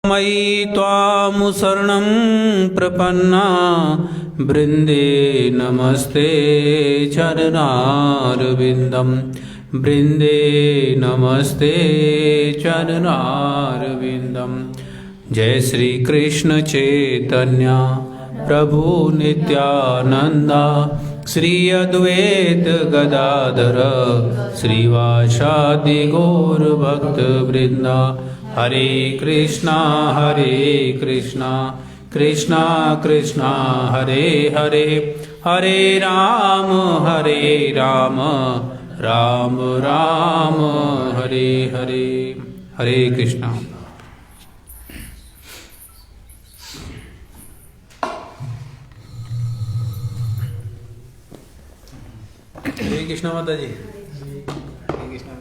मयि त्वां शरणं प्रपन्ना वृन्दे नमस्ते चरणारविन्दं वृन्दे नमस्ते चरणारविन्दं। जय श्री कृष्ण चैतन्य प्रभु नित्यानंदा श्री अद्वैत गदाधर श्रीवासादि गौर भक्त वृंदा। हरे कृष्णा कृष्णा कृष्णा हरे हरे, हरे राम राम राम हरे हरे। हरे कृष्णा। हरे कृष्णा माता जी। हरे कृष्णा।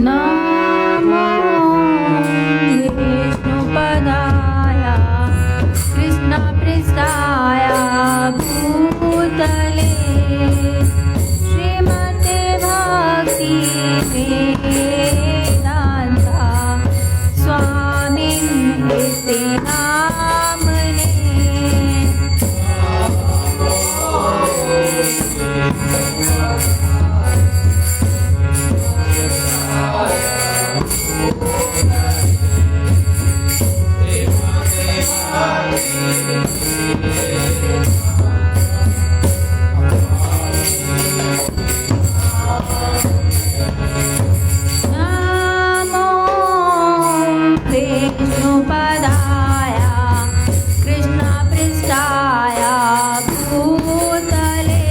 नमो विष्णुपदाय कृष्णपृष्ठाय भूतले श्रीमते भक्ति वेदान्ता स्वामिन्ते नामने। नमो विष्णुपदाय कृष्णपृष्ठाय भूतले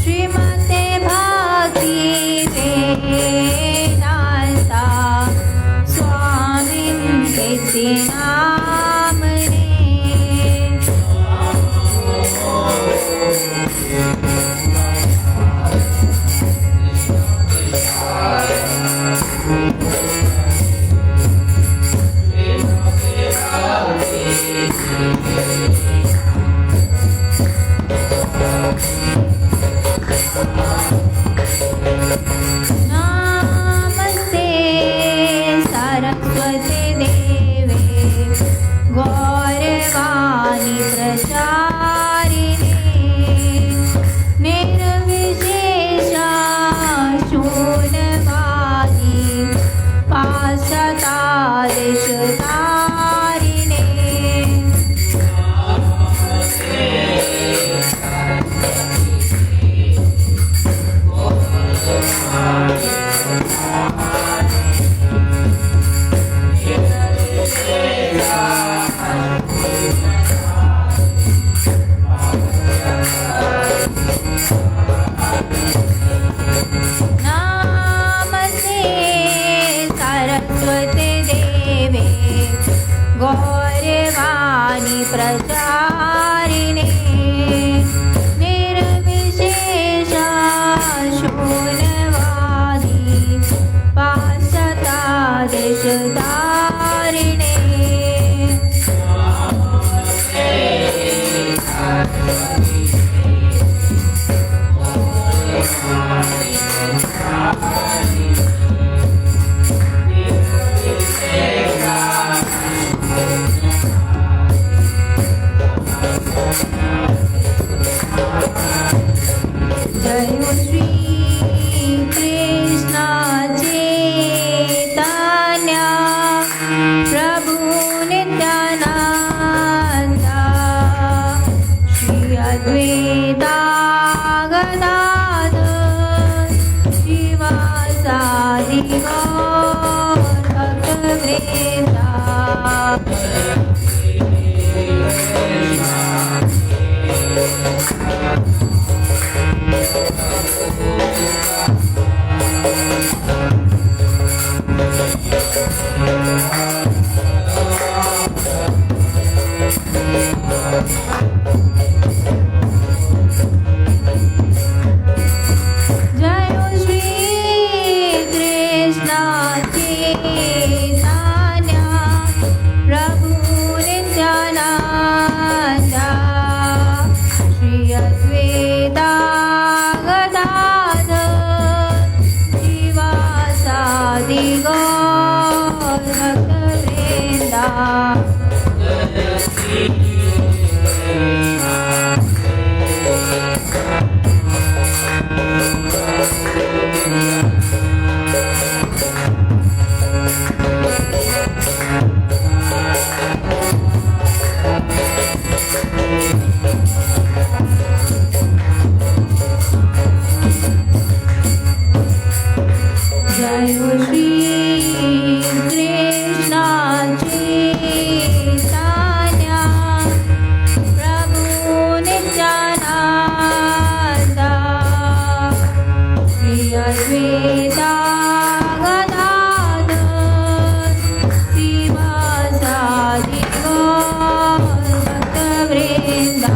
श्रीमते भक्ति वेदान्ता स्वामिन्ते नामने। नमस्ते सरस्वती देवे गौरवाणी प्रचारिणे निर्विशेष शून्यवादी पाश्चात्देशतारिणे। नमस्ते सरस्वती देवे गौरवाणी प्रचारिणे निर्विशेष शून्यवादी पाश्चात्देशतारिणे। जय श्री कृष्ण चैतन्य प्रभु नित्यानंद श्री अद्वैत गदाधर श्रीवासादि गौर भक्त वृंदा। नित्यानंदा श्री अद्वैता गदाधर श्रीवासादि गौर भक्तवृंदा जय श्री कृष्ण चैतन्य प्रभु नित्यानंदा श्री अद्वैता गदाधर श्रीवासादि गौर भक्तवृंदा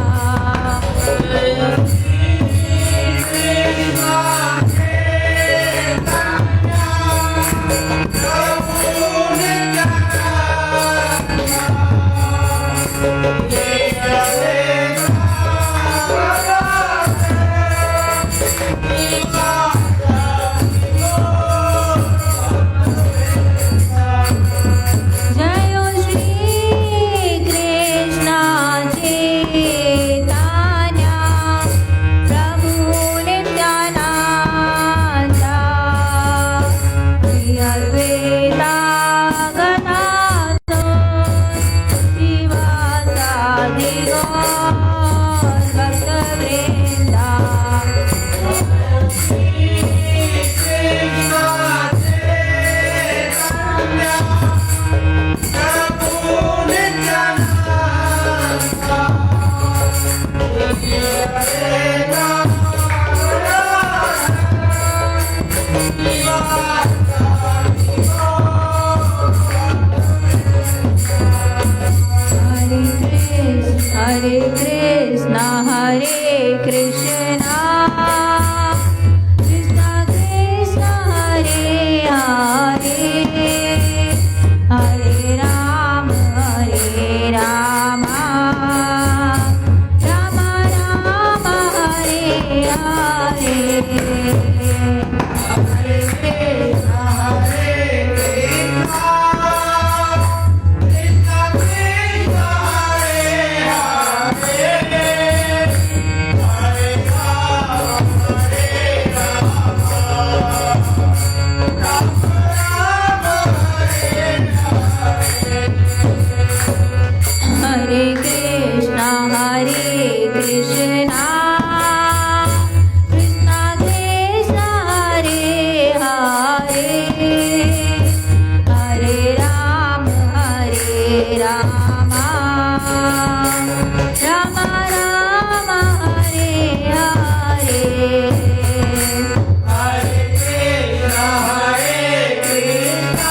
Hare Krishna, Hare Krishna, Krishna Krishna, Hare Hare, Hare Rama, Rama Rama, Hare Hare. Hare Krishna, Hare Krishna. Hare Krishna, Hare Krishna, Krishna Krishna, Hare Hare, Hare Rama, Rama Rama, Hare Hare. Hare Krishna, Hare Krishna.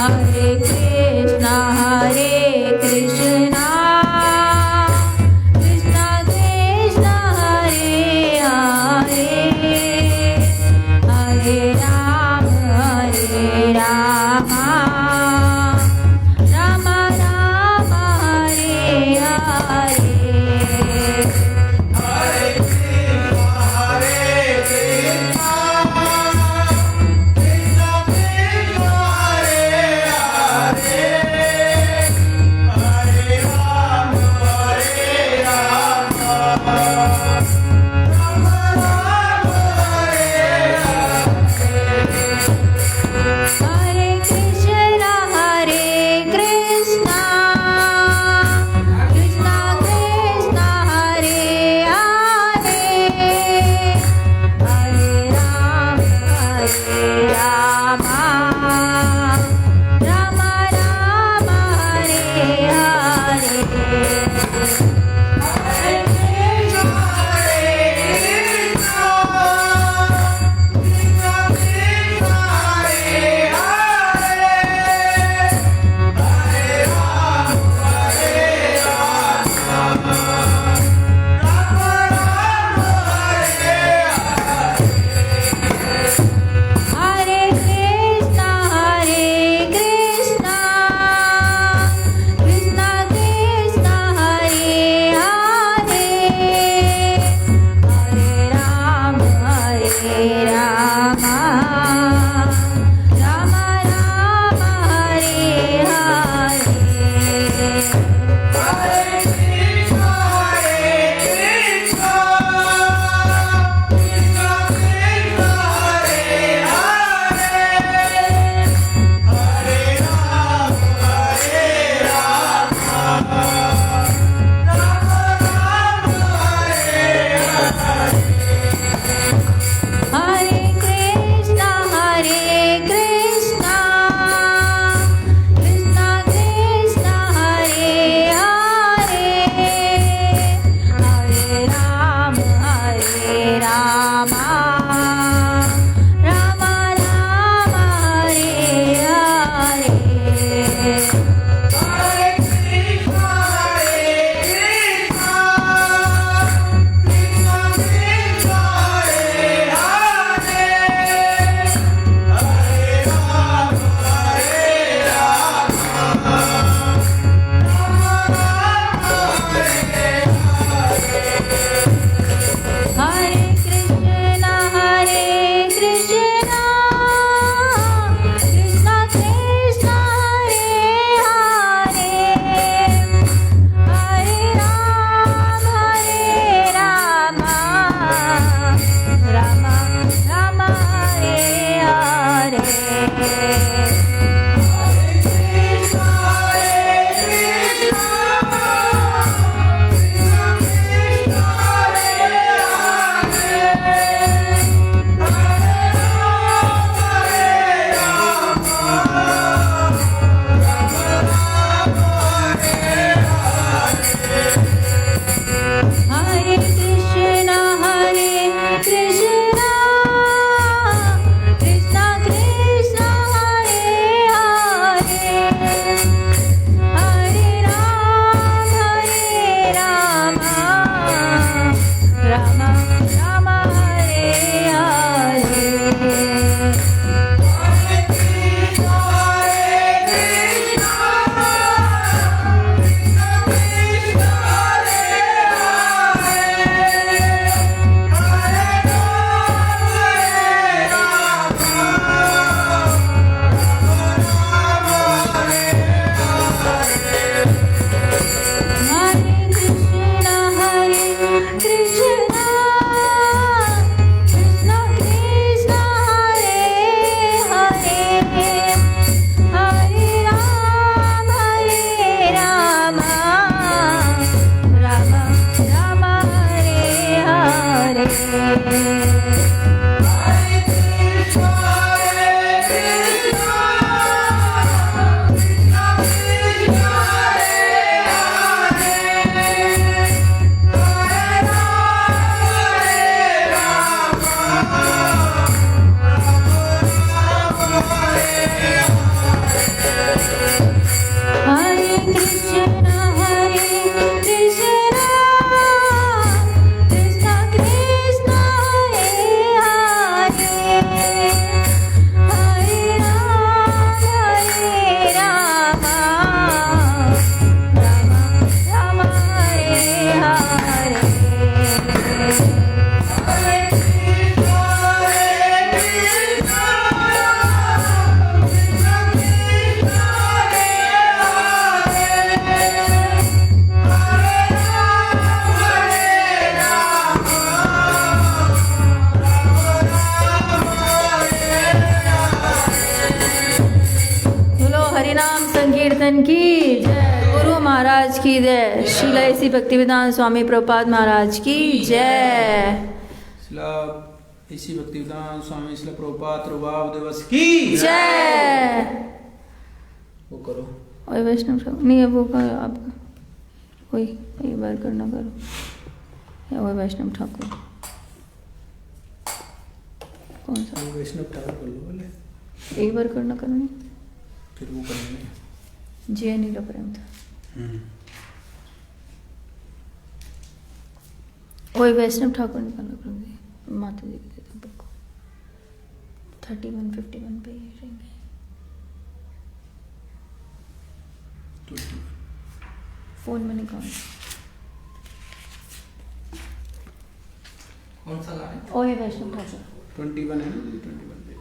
Hare Krishna, Hare Krishna, Krishna Krishna, Hare Hare, Hare Rama, Rama Rama, Hare Hare. Hare कीर्तन की जय, गुरु महाराज की जय, शीला इसी भक्तिवेदांत स्वामी प्रभुपाद महाराज की जय। शिला इसी भक्तिवेदांत स्वामी शिला प्रभुपाद रुबाब दिवस की जय। वो करो। और वैष्णव ठाकुर नहीं है वो करो आप, वही एक बार करना करो, या वो वैष्णव ठाकुर कौन सा वैष्णव ठाकुर कर लो बोले, एक बार करना करो नहीं, फिर वो करेंगे। जय नीला प्रेम था। वही वैष्णव ठाकुर निकालो प्रभु जी, माता जी के देते बुक 3151 पे ये रहेंगे। फोन में निकाल, कौन सा गाना है? ओए वैष्णव ठाकुर 21 है ना, 21 पे।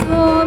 Oh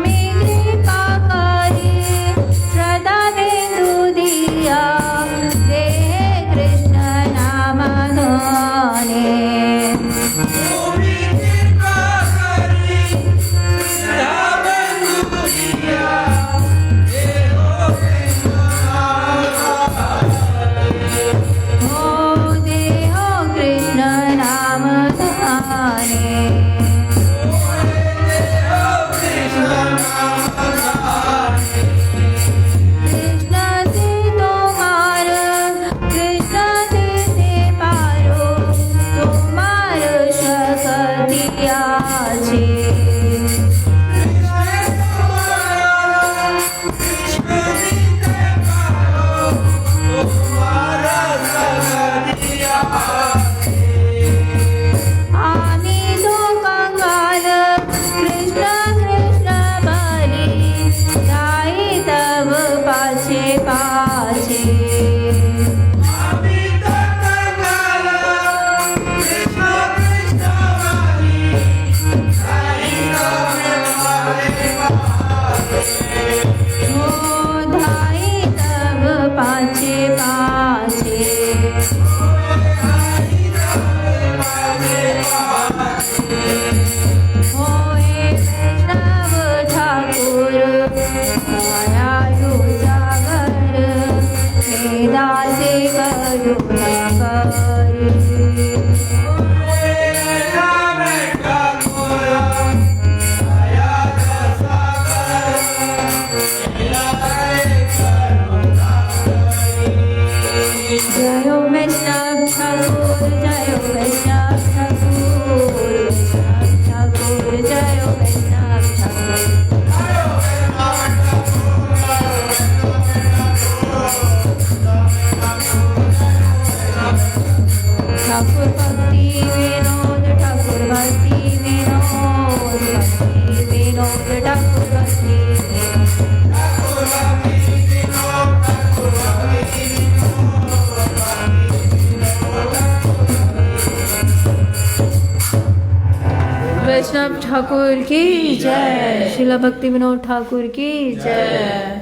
वैष्णव ठाकुर की जय, शिला भक्ति विनोद ठाकुर की जय।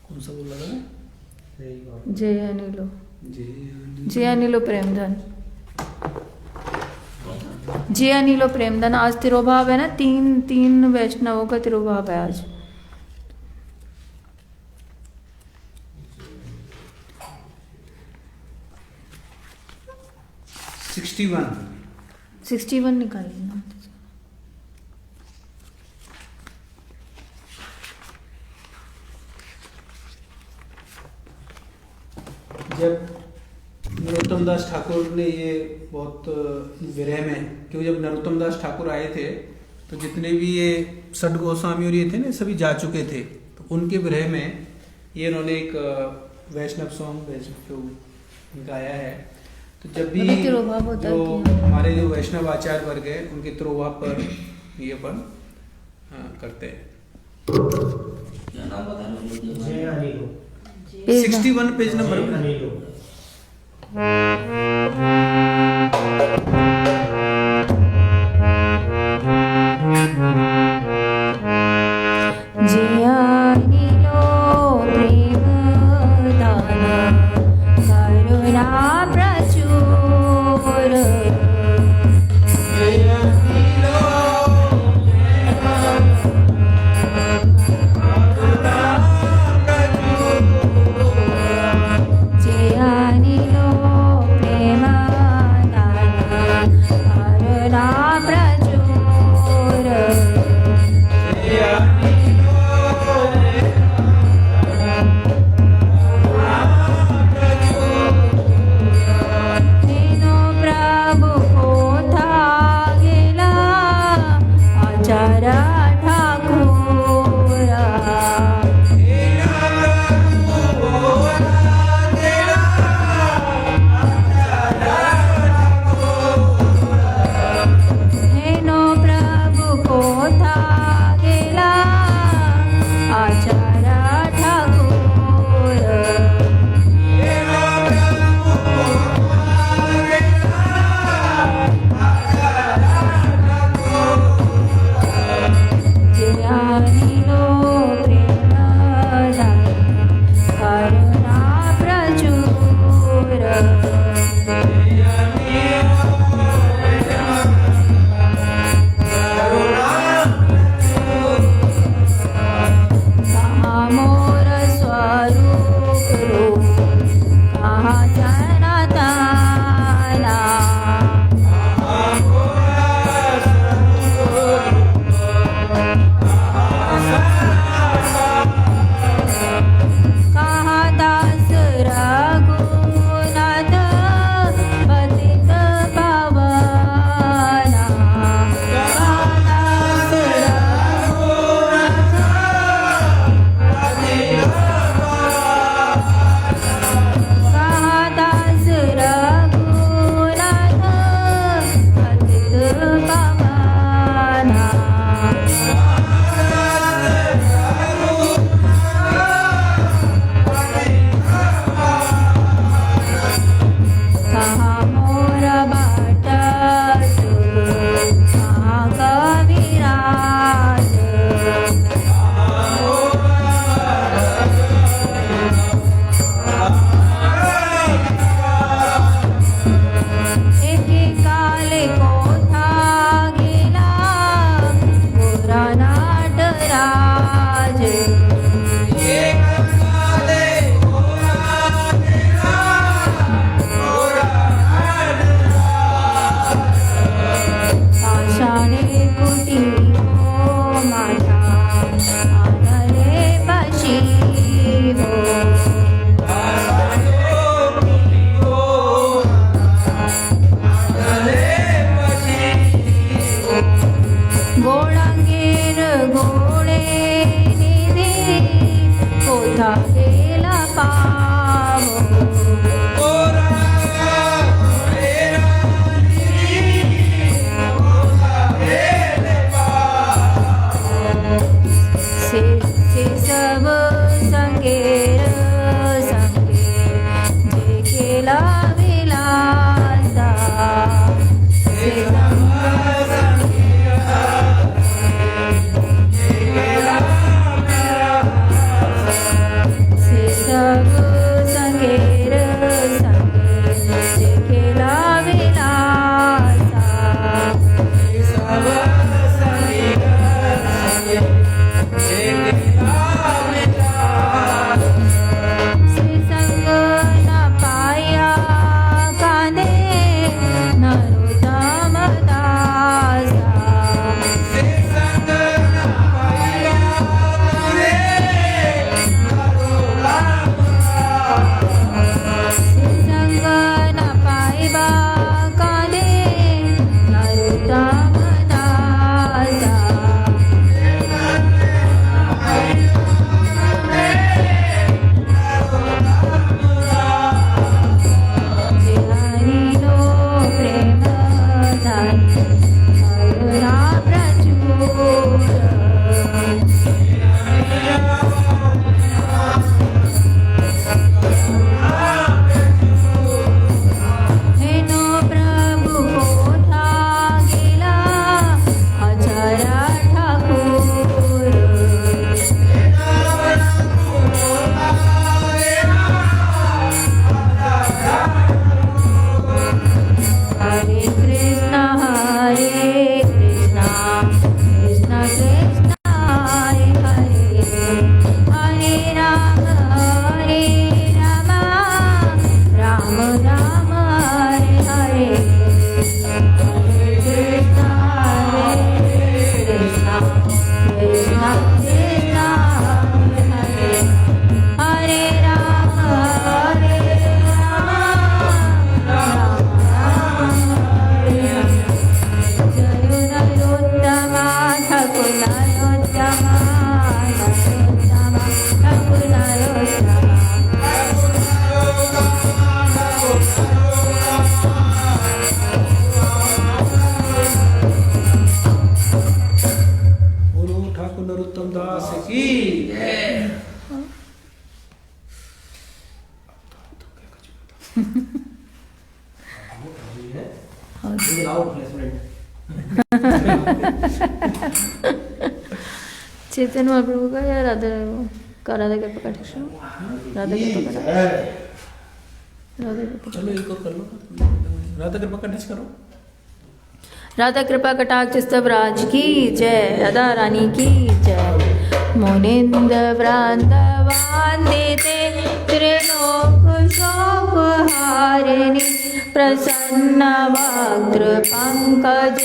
कौन सा बोल रहा है? जय अनिलो, जय जय अनिलो प्रेमधन, जय अनिलो प्रेमधन। आज तिरुभाव है ना, तीन वैष्णवों का तिरुभाव है आज। $61 61 निकालिए ना। जब नरोत्तम दास ठाकुर ने ये बहुत विरह में, क्योंकि जब नरोत्तम दास ठाकुर आए थे तो जितने भी ये सठ गोस्वामी और ये थे ना, सभी जा चुके थे। तो उनके विरह में ये इन्होंने एक वैष्णव सॉन्ग जो गाया है। तो जब भी तिरुभाव होता जो है हमारे जो वैष्णव आचार्य वर्ग है उनके तिरुभाव पर ये अपन करते हैं। क्या नाम बता रहे हो? 61 पेज नंबर। जियानिलो प्रेम दान करुणा प्रचुर। जियानिलो प्रेम दान करुणा प्रचुर। तेनो प्रभु कोथा गेला आचार्य ठाकुरा। तेनो प्रभु कोथा गेला आचार्य ठाकुर। जियानिलो प्रेमदान करुणा प्रचुर। कहाँ मोर स्वरूप रूप, कहाँ जनाताना। कहाँ दास रघुनाथ पतित पावना। कहाँ दास कहाँ दास रघुनाथ पतित पावना। कहाँ मोर बाट सुर, कहाँ कविराज। एके काले कोठा गेला गोरा नाटराज। पाषाणे कुटीरो माझा आंधळे पशिवो। गोळांगेर गोळे निधी कोठा गेला पावो। दास की जय। चैतन्य महाप्रभु का या राधा राधा कृपा कटाक्ष राधा कृपा कटाक्ष राधा कृपा चलो एक और कर लो राधा कृपा कटाक्ष करो राधा कृपा कटाक्ष स्तव राज की जय राधा रानी की जय मुनिंद वृंदवान्दिते त्रिलोक शोक हारिणी प्रसन्न वक्त्र पंकज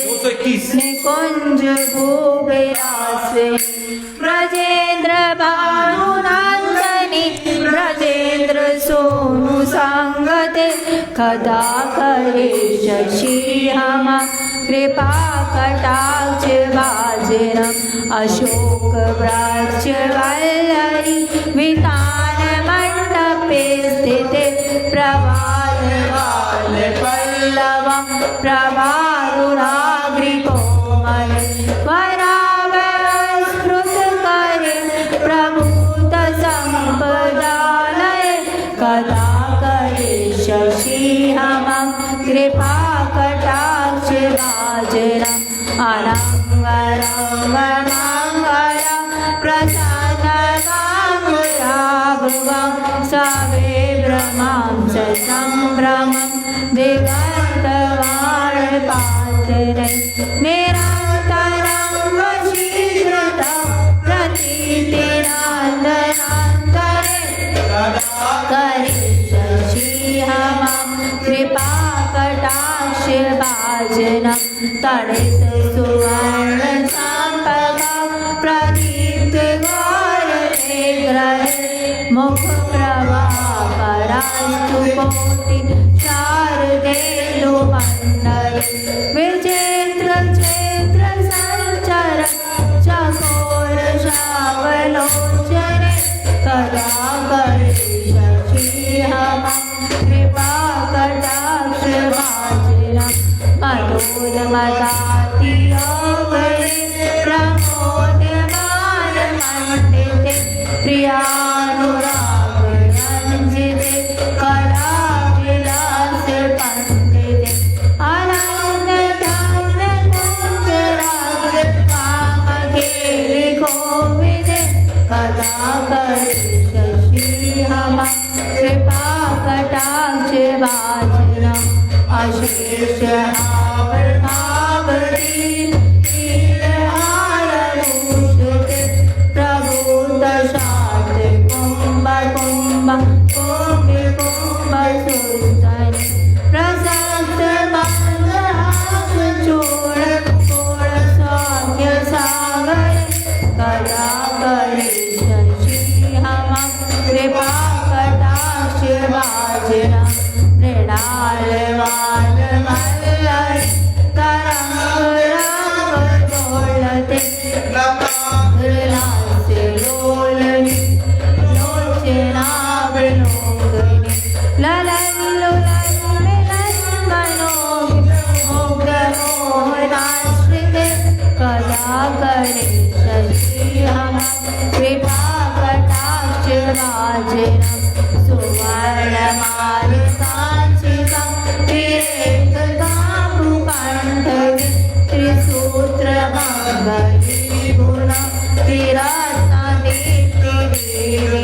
निकुंज भूविलासिनी ब्रजेंद्र भानुनंदनी ब्रजेंद्र सोनु संगते कदा करे शशि हम कृपा कटाक्ष वाजनम अशोक वृक्ष वल्लरी वितान मंडपे स्थिते प्रवाल वाल पल्लव प्रवारुणाग्रि कोमल वरावस्कृत करे प्रभूत संपदालय कदा करे शशि हम कृपा कटाक्ष वाजनम अनंग रंग मंगल प्रसन्न कांगुराभवं सवे भ्रमं संभ्रमं दिगंतवार पात्रे निरंतरं वशीकृतं प्रतीतिनन्दनन्दरे करे शशि हम कृपा कटाक्ष वाजनम तड़ित सुवर्ण संपदा प्रदीप्त गौर ग्रह मुख प्रभा परास्तु कोटि शारदेन्दु मंडल विचित्र क्षेत्र संचर चकोर शावलोचने कदा करे शशि हम कृपा कटाक्ष वाजनम मधुर मदाति योगरे प्रमोदमान मंडिते प्रियानुराग रंजिते कला विलास पंडिते आनंद धन मुंजराग काम खेल गोविंदे कदा करे शशि हम कृपा कटाक्ष वाजनम अशेष आवृतावती नीलहारभूषिते प्रभूत शांत कुंभ कुंभ कुंभ कुंभ सुंदरी प्रसक्त मंदहास चूड़ चूड़ सौख्य सागर कदा करे शशि हम कृपा कटाक्ष वाजनम मृणाल वाल मल्लरी तरंग रंग डोलते लास्य लोलनी लोचनावलोकनी ललन लुलन मिलन मनोज्ञ मुग्ध मोहनाश्रिते कदा करे शशि हम कृपा कटाक्ष वाजनम सुवर्णमाल कांचितं त्रिरेखकाम्बुकण्ठगे त्रिसूत्रमङ्गलीभुना त्रिरत्नदीप्तिदेवी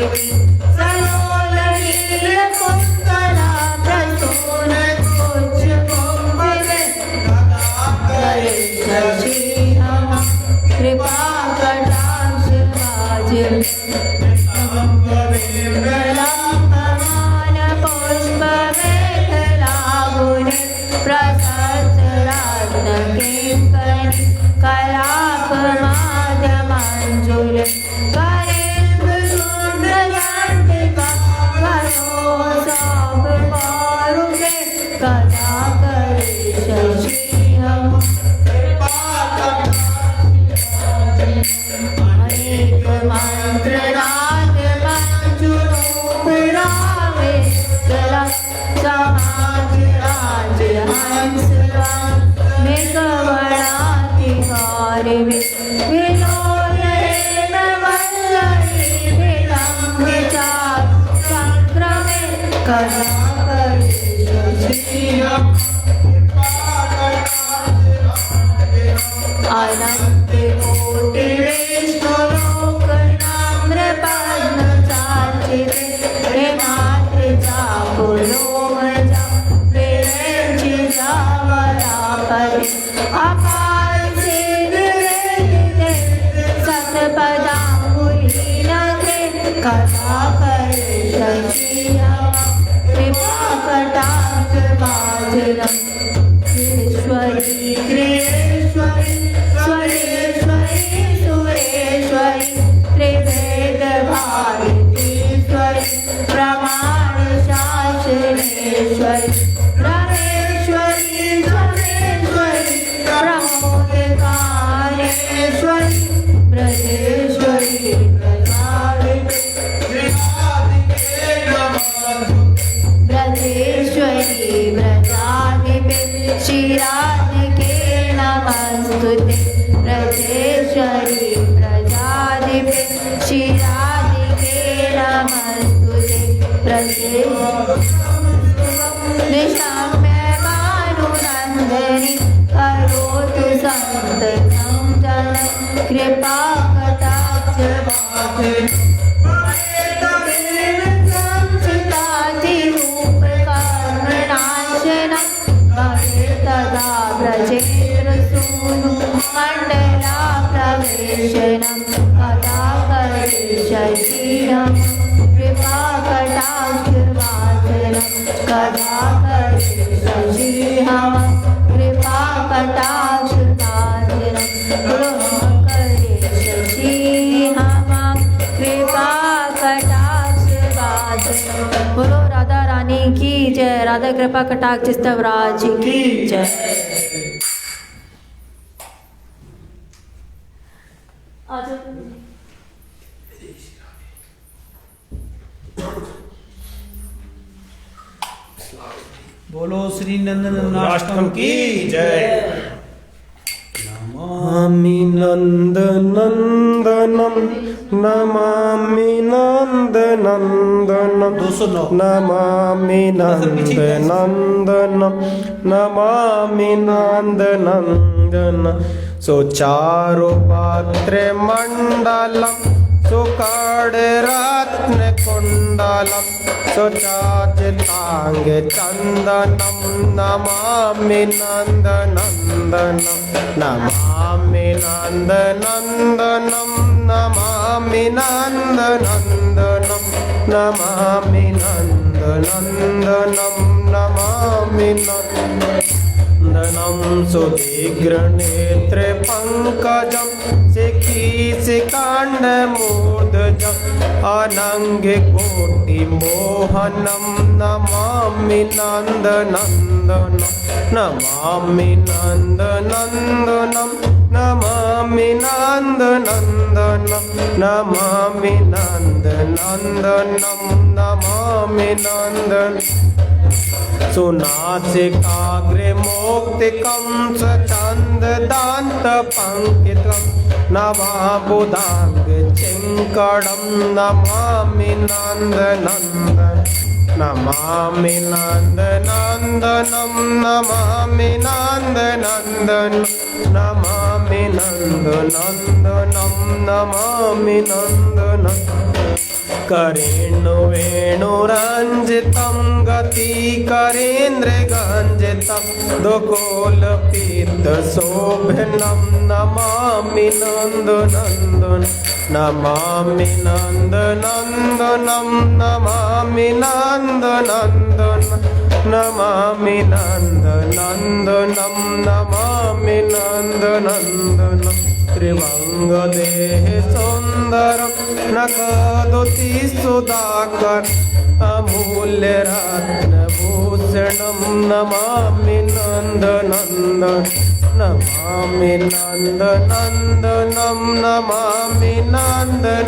सलोलनीलकुन्तला प्रसूनकोच्चकुम्भिते करे शशि हम कृपा कटाक्ष वाजनम प्रसस्त रत्न किंकरी कलाप माध्यमंजुल करेन्द्र सुंदर चंडिका करो सब पारुके कदा करे शशि हम अनेक मंत्र नाद मंजुरूप रावे चला समाज राज हंस मेघवणाति हारे विलोल अनंत कोटि विष्णुलोकनाम्र पद्मचार्चिते प्रेमात्र चाकुलो प्रेमचि जावलापति अपार सिद्धि सतपदांगुलीनते कथा कर शशिया कृपा कटाक्ष वाजनम् ईश्वरी कृष्णेश्वरी स्वरेश्वरी सुरेश्वरी त्रिवेद भारतीश्वरी प्रमाण शासनेश्वरी रमेश्वरी धनेश्वरी प्रमोदकारेश्वरी ब्रजेश्वरी ब्रजेश्वरी ब्रजाधिपे श्रीराधिके नमस्तुते ब्रजेश्वरी ब्रजाधिपे श्रीराधिके नमस्तुते निशम्य भानुनंदिनी करोतु संततं जन कृपा कटाक्ष तदा ब्रजेन्द्रसूनु मण्डला प्रवेशनं कदा करिष्यतीयं कृपा कटाक्षवाचनं कदा करिष्यतीयं कृपा कटाक्षवाचनं करिष्यतीयं कृपा कटाक्षवाचनं। बोलो राधा रानी की जय। राधा कृपा कटाक्ष स्तवराज की जय। बोलो श्री नंदनाष्टम की जय। नमामि नंदनंदनम नमामि नंदनंदनम 209 नमामि नंदनंदनम नमामि नंदनंदनम सुचारु पात्रे मंडलम सुकड़रत्न कुंडलम सुचाचितांगे चंदनम नमामि नंदनंदनम नमामि नंदनंदनम नमामि नंदनंदनम नमामि नंदनंदनम नमामि नंदनम सुदीर्घनेत्र पंकजम शिखीशिकांड मूर्धजम अनंगे कोटि मोहनम नमामि नंदनंदनम नमामि नंदनंदनम नमामि नंदनंदनम नमामि नंदनंदनम नमामि नंदन सुनासिकाग्रे मोक्तिकं स्वच्छंद दांत पंकितम नवाबुधांग चिंकडं नमामि नंदनंदन नमामि नंदनंदनम नमामि नंदनंदन नमामि नंदनंदनम नमामि नंदनंदन करेणु वेणुरंजितं गति करेन्द्र गंजितं दुकोल पीत शोभनं नमामि नंदनंदन नमामि नंदनंदनम नमामि नंदनंदन नमामि नंदनंदनम नमामि नंदनंदनम त्रिभंग देह सुंदरम नखदुति सुधाकर अमूल्य रत्न भूषणम नमामि नंदनंदन नमामि नंदनंदनम नमामि नंदन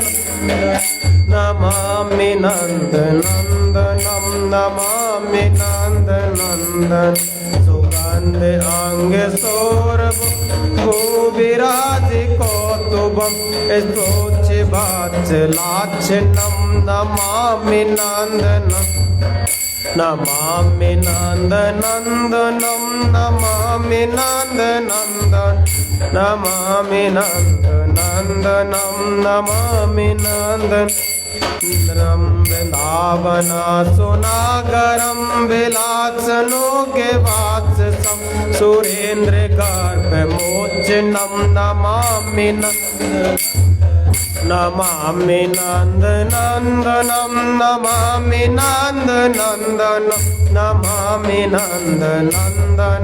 नमामि नंदनंदनम नमामि नंदनंदन सुगंध अंग सौरभ भूविराज को कौस्तुभं स्तोत्रवात्सलाच्छनं नमामि नन्दनं नमामि नन्दनन्दनं नमामि नन्दनन्दन नमामि नन्दनन्दनं नमामि नन्दनन्दनं वृन्दावना सुनागरं विलासनोगे वात्सं सुरेन्द्रगर्भमोचनं नमामि नमामि नन्दनन्दनं नमामि नन्दनन्दनं नमामि नन्दनन्दनं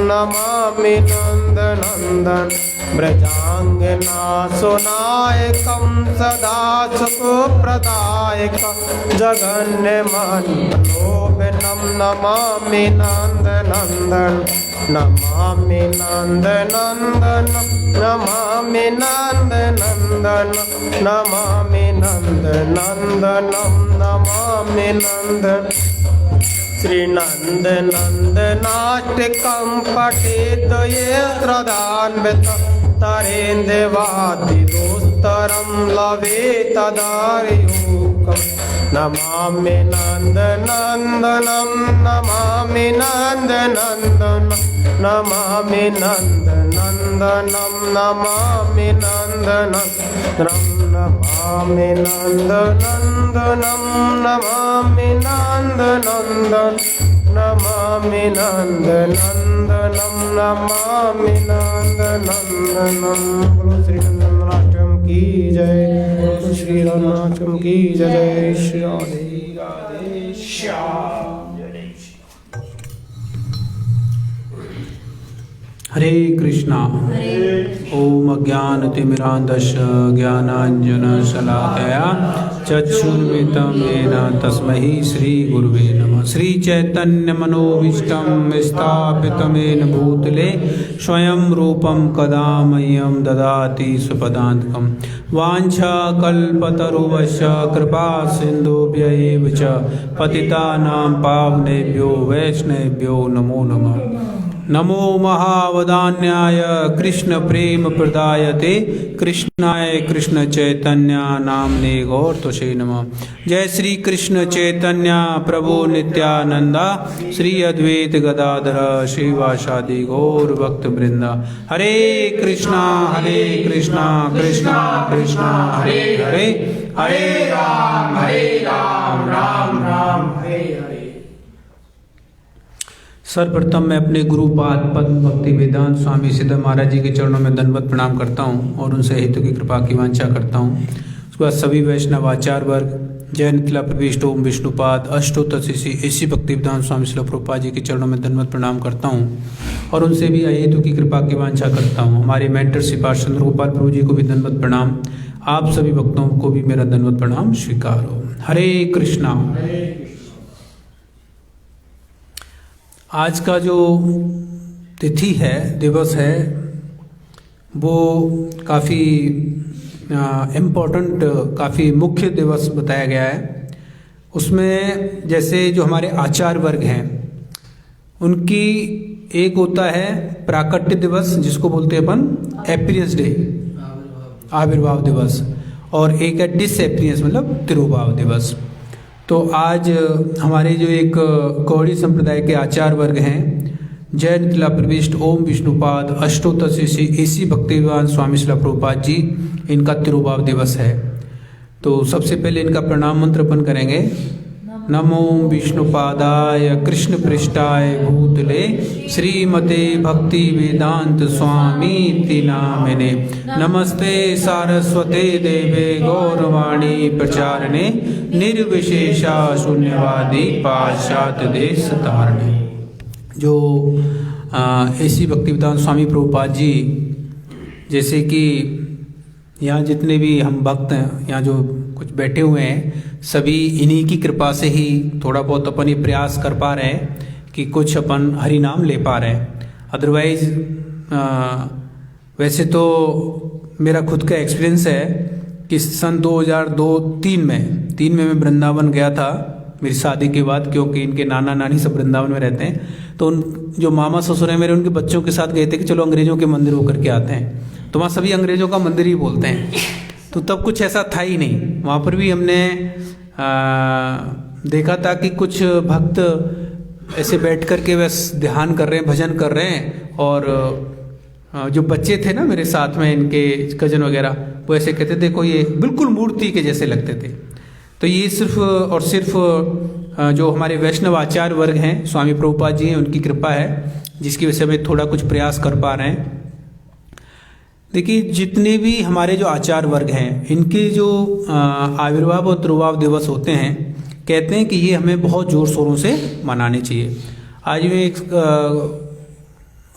नमामि नन्दनन्दनं व्रजाङ्गना सुनायकं सदा सुखप्रदायकं जगन्यमनोभिनं नमामि नन्दनन्दनं नमामि नन्दनन्दनं नमामि नन्दनन्दनं नमामि नन्दनन्दनं नमामि नन्दन श्रीनन्दनन्दनाट्यकं पठेत् यत्र दान्वितं तरेन्द्रवादिदोस्तरं लभेत् तदार्युकम् नमामि नन्दनन्दनं नमामि नन्दनन्दनं नमामि नन्दनन्दनं नमामि नन्दनन्दनं नमामि नन्दनन्दनं नमामि नन्दनन्दनं नमामि नन्दनन्दनं नमामि नन्दनन्दनं। बोलो श्री नंदनाष्टम की जय, बोलो श्री रामाष्टम की जय। श्री राधे राधे श्याम। हरे कृष्णा। ओम अज्ञानतिमिरान्धस्य ज्ञानाञ्जनशलाकया चक्षुर्मिलितं येन तस्मै श्रीगुरुवे नमः। श्रीचैतन्यमनोभीष्टं स्थापितं येन भूतले स्वयं रूपं कदा मह्यं ददाति स्वपदान्तिकं। वाञ्छाकल्पतरुश्च कृपा सिन्धुभ्य एव च पतितानां पावनेभ्यो वैष्णवेभ्यो नमो नमः। नमो महावदान्याय कृष्ण प्रेम प्रदायते कृष्णाय कृष्ण चैतन्य नामने गौरतोषे नमः। जय श्री कृष्ण चैतन्य प्रभु नित्यानंदा श्री अद्वैत गदाधर श्रीवासादि गौर भक्त वृंदा। हरे कृष्णा कृष्णा कृष्णा हरे हरे, हरे राम राम राम हरे हरे। सर्वप्रथम मैं अपने गुरुपाद पद्म भक्ति वेदांत स्वामी सिद्ध महाराज जी के चरणों में दंडवत प्रणाम करता हूँ और उनसे हेतु की कृपा की वांछा करता हूँ। उसके बाद सभी वैष्णव आचार्य वर्ग, जय नितला प्रविष्ट ओम विष्णुपाद अष्टोत्तरशिषि ऐसी भक्ति वेदांत स्वामी श्रील प्रभुपाद जी के चरणों में दंडवत प्रणाम करता हूँ और उनसे भी हेतु की कृपा की वांछा करता हूँ। हमारे मेंटर श्री चंद्र गोपाल प्रभु जी को भी दंडवत प्रणाम। आप सभी भक्तों को भी मेरा दंडवत प्रणाम स्वीकार हो। हरे कृष्णा। आज का जो तिथि है, दिवस है, वो काफ़ी इम्पोर्टेंट, काफ़ी मुख्य दिवस बताया गया है। उसमें जैसे जो हमारे आचार्य वर्ग हैं उनकी एक होता है प्राकट्य दिवस जिसको बोलते हैं अपन एपियरेंस डे, आविर्भाव दिवस, और एक है डिसएपियरेंस मतलब तिरुभाव दिवस। तो आज हमारे जो एक गौड़ी संप्रदाय के आचार्य वर्ग हैं, जय नितला प्रविष्ट ओम विष्णुपाद अष्टोत्तरशिषि ऐसी भक्तिवेदांत स्वामी श्रील प्रभुपाद जी, इनका तिरुभाव दिवस है। तो सबसे पहले इनका प्रणाम मंत्र अपन करेंगे। नमो विष्णुपादाय कृष्ण पृष्ठाय भूतले श्रीमते भक्ति वेदांत स्वामी नामिने नमस्ते सारस्वते देवे गौरवाणी प्रचारणे निर्विशेषा शून्यवादी पाश्चात्य देश तारणे। जो ऐसी भक्ति वेदांत स्वामी प्रभुपाद जी, जैसे कि यहाँ जितने भी हम भक्त हैं, यहाँ जो कुछ बैठे हुए हैं, सभी इन्हीं की कृपा से ही थोड़ा बहुत अपन ये प्रयास कर पा रहे हैं कि कुछ अपन हरि नाम ले पा रहे हैं। अदरवाइज वैसे तो मेरा खुद का एक्सपीरियंस है कि सन 2002-3 में मैं वृंदावन गया था मेरी शादी के बाद, क्योंकि इनके नाना नानी सब वृंदावन में रहते हैं। तो उन जो मामा ससुर हैं मेरे, उनके बच्चों के साथ गए थे कि चलो अंग्रेजों के मंदिर होकर के आते हैं। तो वहाँ सभी अंग्रेज़ों का मंदिर ही बोलते हैं। तो तब कुछ ऐसा था ही नहीं। वहाँ पर भी हमने देखा था कि कुछ भक्त ऐसे बैठ कर के बस ध्यान कर रहे हैं, भजन कर रहे हैं, और जो बच्चे थे ना मेरे साथ में, इनके कजन वगैरह, वो ऐसे कहते देखो ये बिल्कुल मूर्ति के जैसे लगते थे। तो ये सिर्फ और सिर्फ जो हमारे वैष्णव आचार्य वर्ग हैं, स्वामी प्रभुपाद जी हैं, उनकी कृपा है, जिसकी वजह से हमें थोड़ा कुछ प्रयास कर पा रहे हैं। देखिए, जितने भी हमारे जो आचार्य वर्ग हैं, इनके जो आविर्भाव और तिरुभाव दिवस होते हैं, कहते हैं कि ये हमें बहुत ज़ोर शोरों से मनाने चाहिए। आज मैं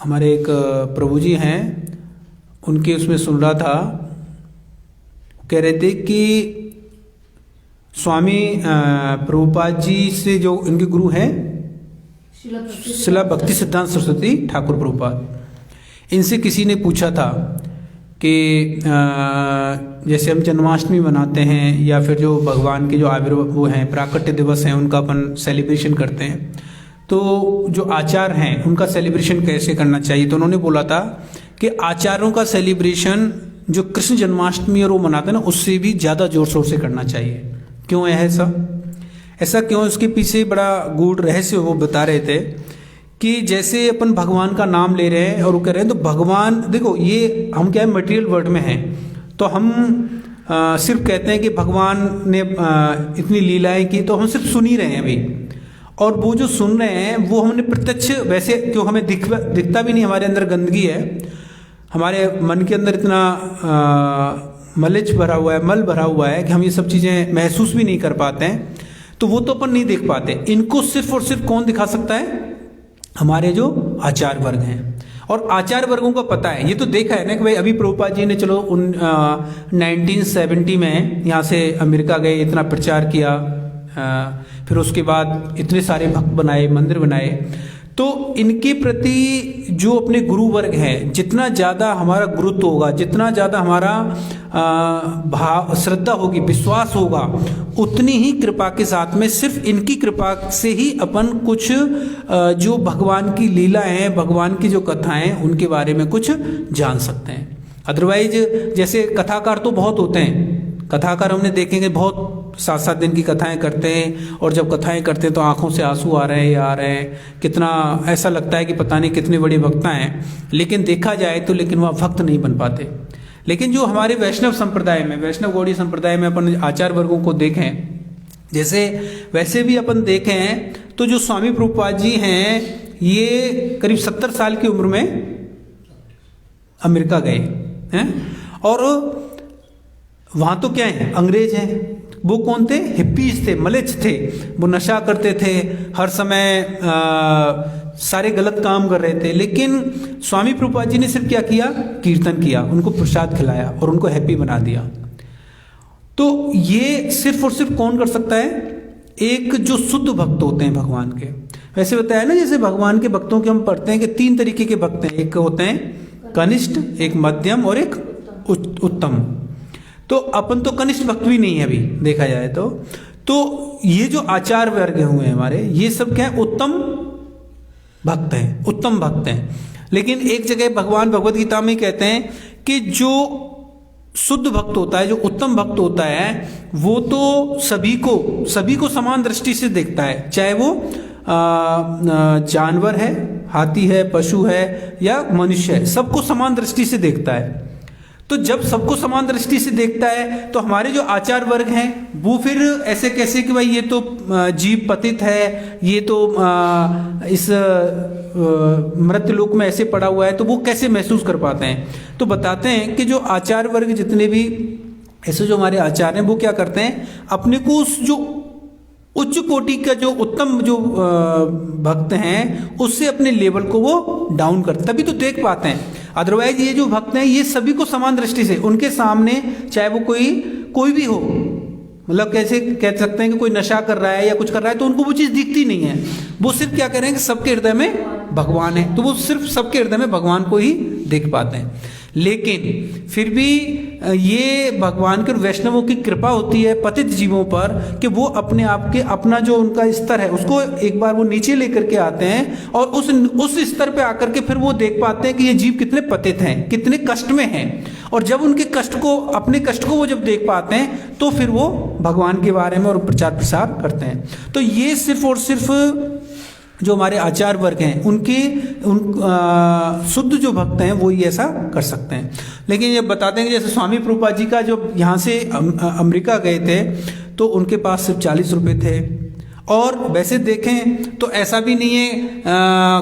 हमारे एक प्रभु जी हैं, उनके उसमें सुन रहा था, कह रहे थे कि स्वामी प्रभुपाद जी से जो इनके गुरु हैं श्रील भक्ति सिद्धांत सरस्वती ठाकुर प्रभुपाद, इनसे किसी ने पूछा था कि जैसे हम जन्माष्टमी मनाते हैं या फिर जो भगवान के जो आविर्भाव वो हैं, प्राकट्य दिवस हैं, उनका अपन सेलिब्रेशन करते हैं, तो जो आचार्य हैं उनका सेलिब्रेशन कैसे करना चाहिए। तो उन्होंने बोला था कि आचार्यों का सेलिब्रेशन जो कृष्ण जन्माष्टमी और वो मनाते हैं ना, उससे भी ज़्यादा जोर शोर से करना चाहिए। क्यों है ऐसा क्यों? इसके पीछे बड़ा गूढ़ रहस्य वो बता रहे थे कि जैसे अपन भगवान का नाम ले रहे हैं और वो कह रहे हैं, तो भगवान देखो, ये हम क्या है, मटेरियल वर्ल्ड में हैं, तो हम सिर्फ कहते हैं कि भगवान ने इतनी लीलाएं की, तो हम सिर्फ सुन ही रहे हैं अभी, और वो जो सुन रहे हैं वो हमने प्रत्यक्ष, वैसे क्यों हमें दिखता भी नहीं, हमारे अंदर गंदगी है, हमारे मन के अंदर इतना मलिच भरा हुआ है, मल भरा हुआ है कि हम ये सब चीज़ें महसूस भी नहीं कर पाते हैं, तो वो तो अपन नहीं देख पाते। इनको सिर्फ और सिर्फ कौन दिखा सकता है? हमारे जो आचार्य वर्ग हैं। और आचार्य वर्गों का पता है, ये तो देखा है ना कि भाई अभी प्रभुपाद जी ने चलो 1970 में यहाँ से अमेरिका गए, इतना प्रचार किया, फिर उसके बाद इतने सारे भक्त बनाए, मंदिर बनाए, तो इनके प्रति जो अपने गुरु वर्ग हैं, जितना ज़्यादा हमारा गुरुत्व होगा, जितना ज़्यादा हमारा भाव, श्रद्धा होगी, विश्वास होगा, उतनी ही कृपा के साथ में सिर्फ इनकी कृपा से ही अपन कुछ जो भगवान की लीला है, भगवान की जो कथाएं, उनके बारे में कुछ जान सकते हैं। अदरवाइज जैसे कथाकार तो बहुत होते हैं, कथाकार हमने देखेंगे बहुत 7-7 दिन की कथाएं करते हैं, और जब कथाएं करते हैं तो आंखों से आंसू आ रहे हैं, कितना ऐसा लगता है कि पता नहीं कितने बड़े वक्ता हैं, लेकिन देखा जाए तो लेकिन वह भक्त नहीं बन पाते। लेकिन जो हमारे वैष्णव संप्रदाय में, वैष्णव गौड़ी संप्रदाय में अपन आचार्य वर्गों को देखें, जैसे वैसे भी अपन देखें तो जो स्वामी प्रभुपाद जी हैं, ये करीब 70 साल की उम्र में अमेरिका गए हैं, और वहाँ तो क्या है, अंग्रेज हैं। वो कौन थे? हिप्पीज थे, मलिच थे, वो नशा करते थे, हर समय सारे गलत काम कर रहे थे। लेकिन स्वामी प्रभुपाद जी ने सिर्फ क्या किया? कीर्तन किया, उनको प्रसाद खिलाया और उनको हैप्पी बना दिया। तो ये सिर्फ और सिर्फ कौन कर सकता है? एक जो शुद्ध भक्त होते हैं भगवान के। वैसे बताया ना, जैसे भगवान के भक्तों के हम पढ़ते हैं कि 3 तरीके के भक्त हैं, एक होते हैं कनिष्ठ, एक मध्यम और एक उत्तम। तो अपन तो कनिष्ठ भक्त भी नहीं है अभी देखा जाए तो ये जो आचार्य वर्ग हुए हैं हमारे, ये सब क्या है? उत्तम भक्त हैं, उत्तम भक्त हैं। लेकिन एक जगह भगवान भगवत गीता में कहते हैं कि जो शुद्ध भक्त होता है, जो उत्तम भक्त होता है, वो तो सभी को समान दृष्टि से देखता है, चाहे वो जानवर है, हाथी है, पशु है या मनुष्य है, सबको समान दृष्टि से देखता है। तो जब सबको समान दृष्टि से देखता है, तो हमारे जो आचार्य वर्ग हैं वो फिर ऐसे कैसे कि भाई ये तो जीव पतित है, ये तो इस मृत्यु लोक में ऐसे पड़ा हुआ है, तो वो कैसे महसूस कर पाते हैं? तो बताते हैं कि जो आचार्य वर्ग, जितने भी ऐसे जो हमारे आचार्य हैं, वो क्या करते हैं? अपने को उस जो उच्च कोटि का जो उत्तम जो भक्त हैं, उससे अपने लेवल को वो डाउन करते, तभी तो देख पाते हैं। अदरवाइज ये जो भक्त हैं, ये सभी को समान दृष्टि से, उनके सामने चाहे वो कोई भी हो, मतलब कैसे कह सकते हैं कि कोई नशा कर रहा है या कुछ कर रहा है, तो उनको वो चीज़ दिखती नहीं है। वो सिर्फ क्या कह रहे हैं कि सबके हृदय में भगवान है, तो वो सिर्फ सबके हृदय में भगवान को ही देख पाते हैं। लेकिन फिर भी ये भगवान के और वैष्णवों की कृपा होती है पतित जीवों पर कि वो अपने आप के अपना जो उनका स्तर है उसको एक बार वो नीचे लेकर के आते हैं और उस स्तर पे आकर के फिर वो देख पाते हैं कि ये जीव कितने पतित हैं, कितने कष्ट में हैं। और जब उनके कष्ट को, अपने कष्ट को वो जब देख पाते हैं तो फिर वो भगवान के बारे में और प्रचार प्रसार करते हैं। तो ये सिर्फ और सिर्फ जो हमारे आचार्य वर्ग हैं उनके शुद्ध जो भक्त हैं वो ही ऐसा कर सकते हैं। लेकिन ये बताते हैं कि जैसे स्वामी प्रभुपाद जी का जो यहाँ से अमेरिका गए थे तो उनके पास सिर्फ 40 रुपये थे। और वैसे देखें तो ऐसा भी नहीं है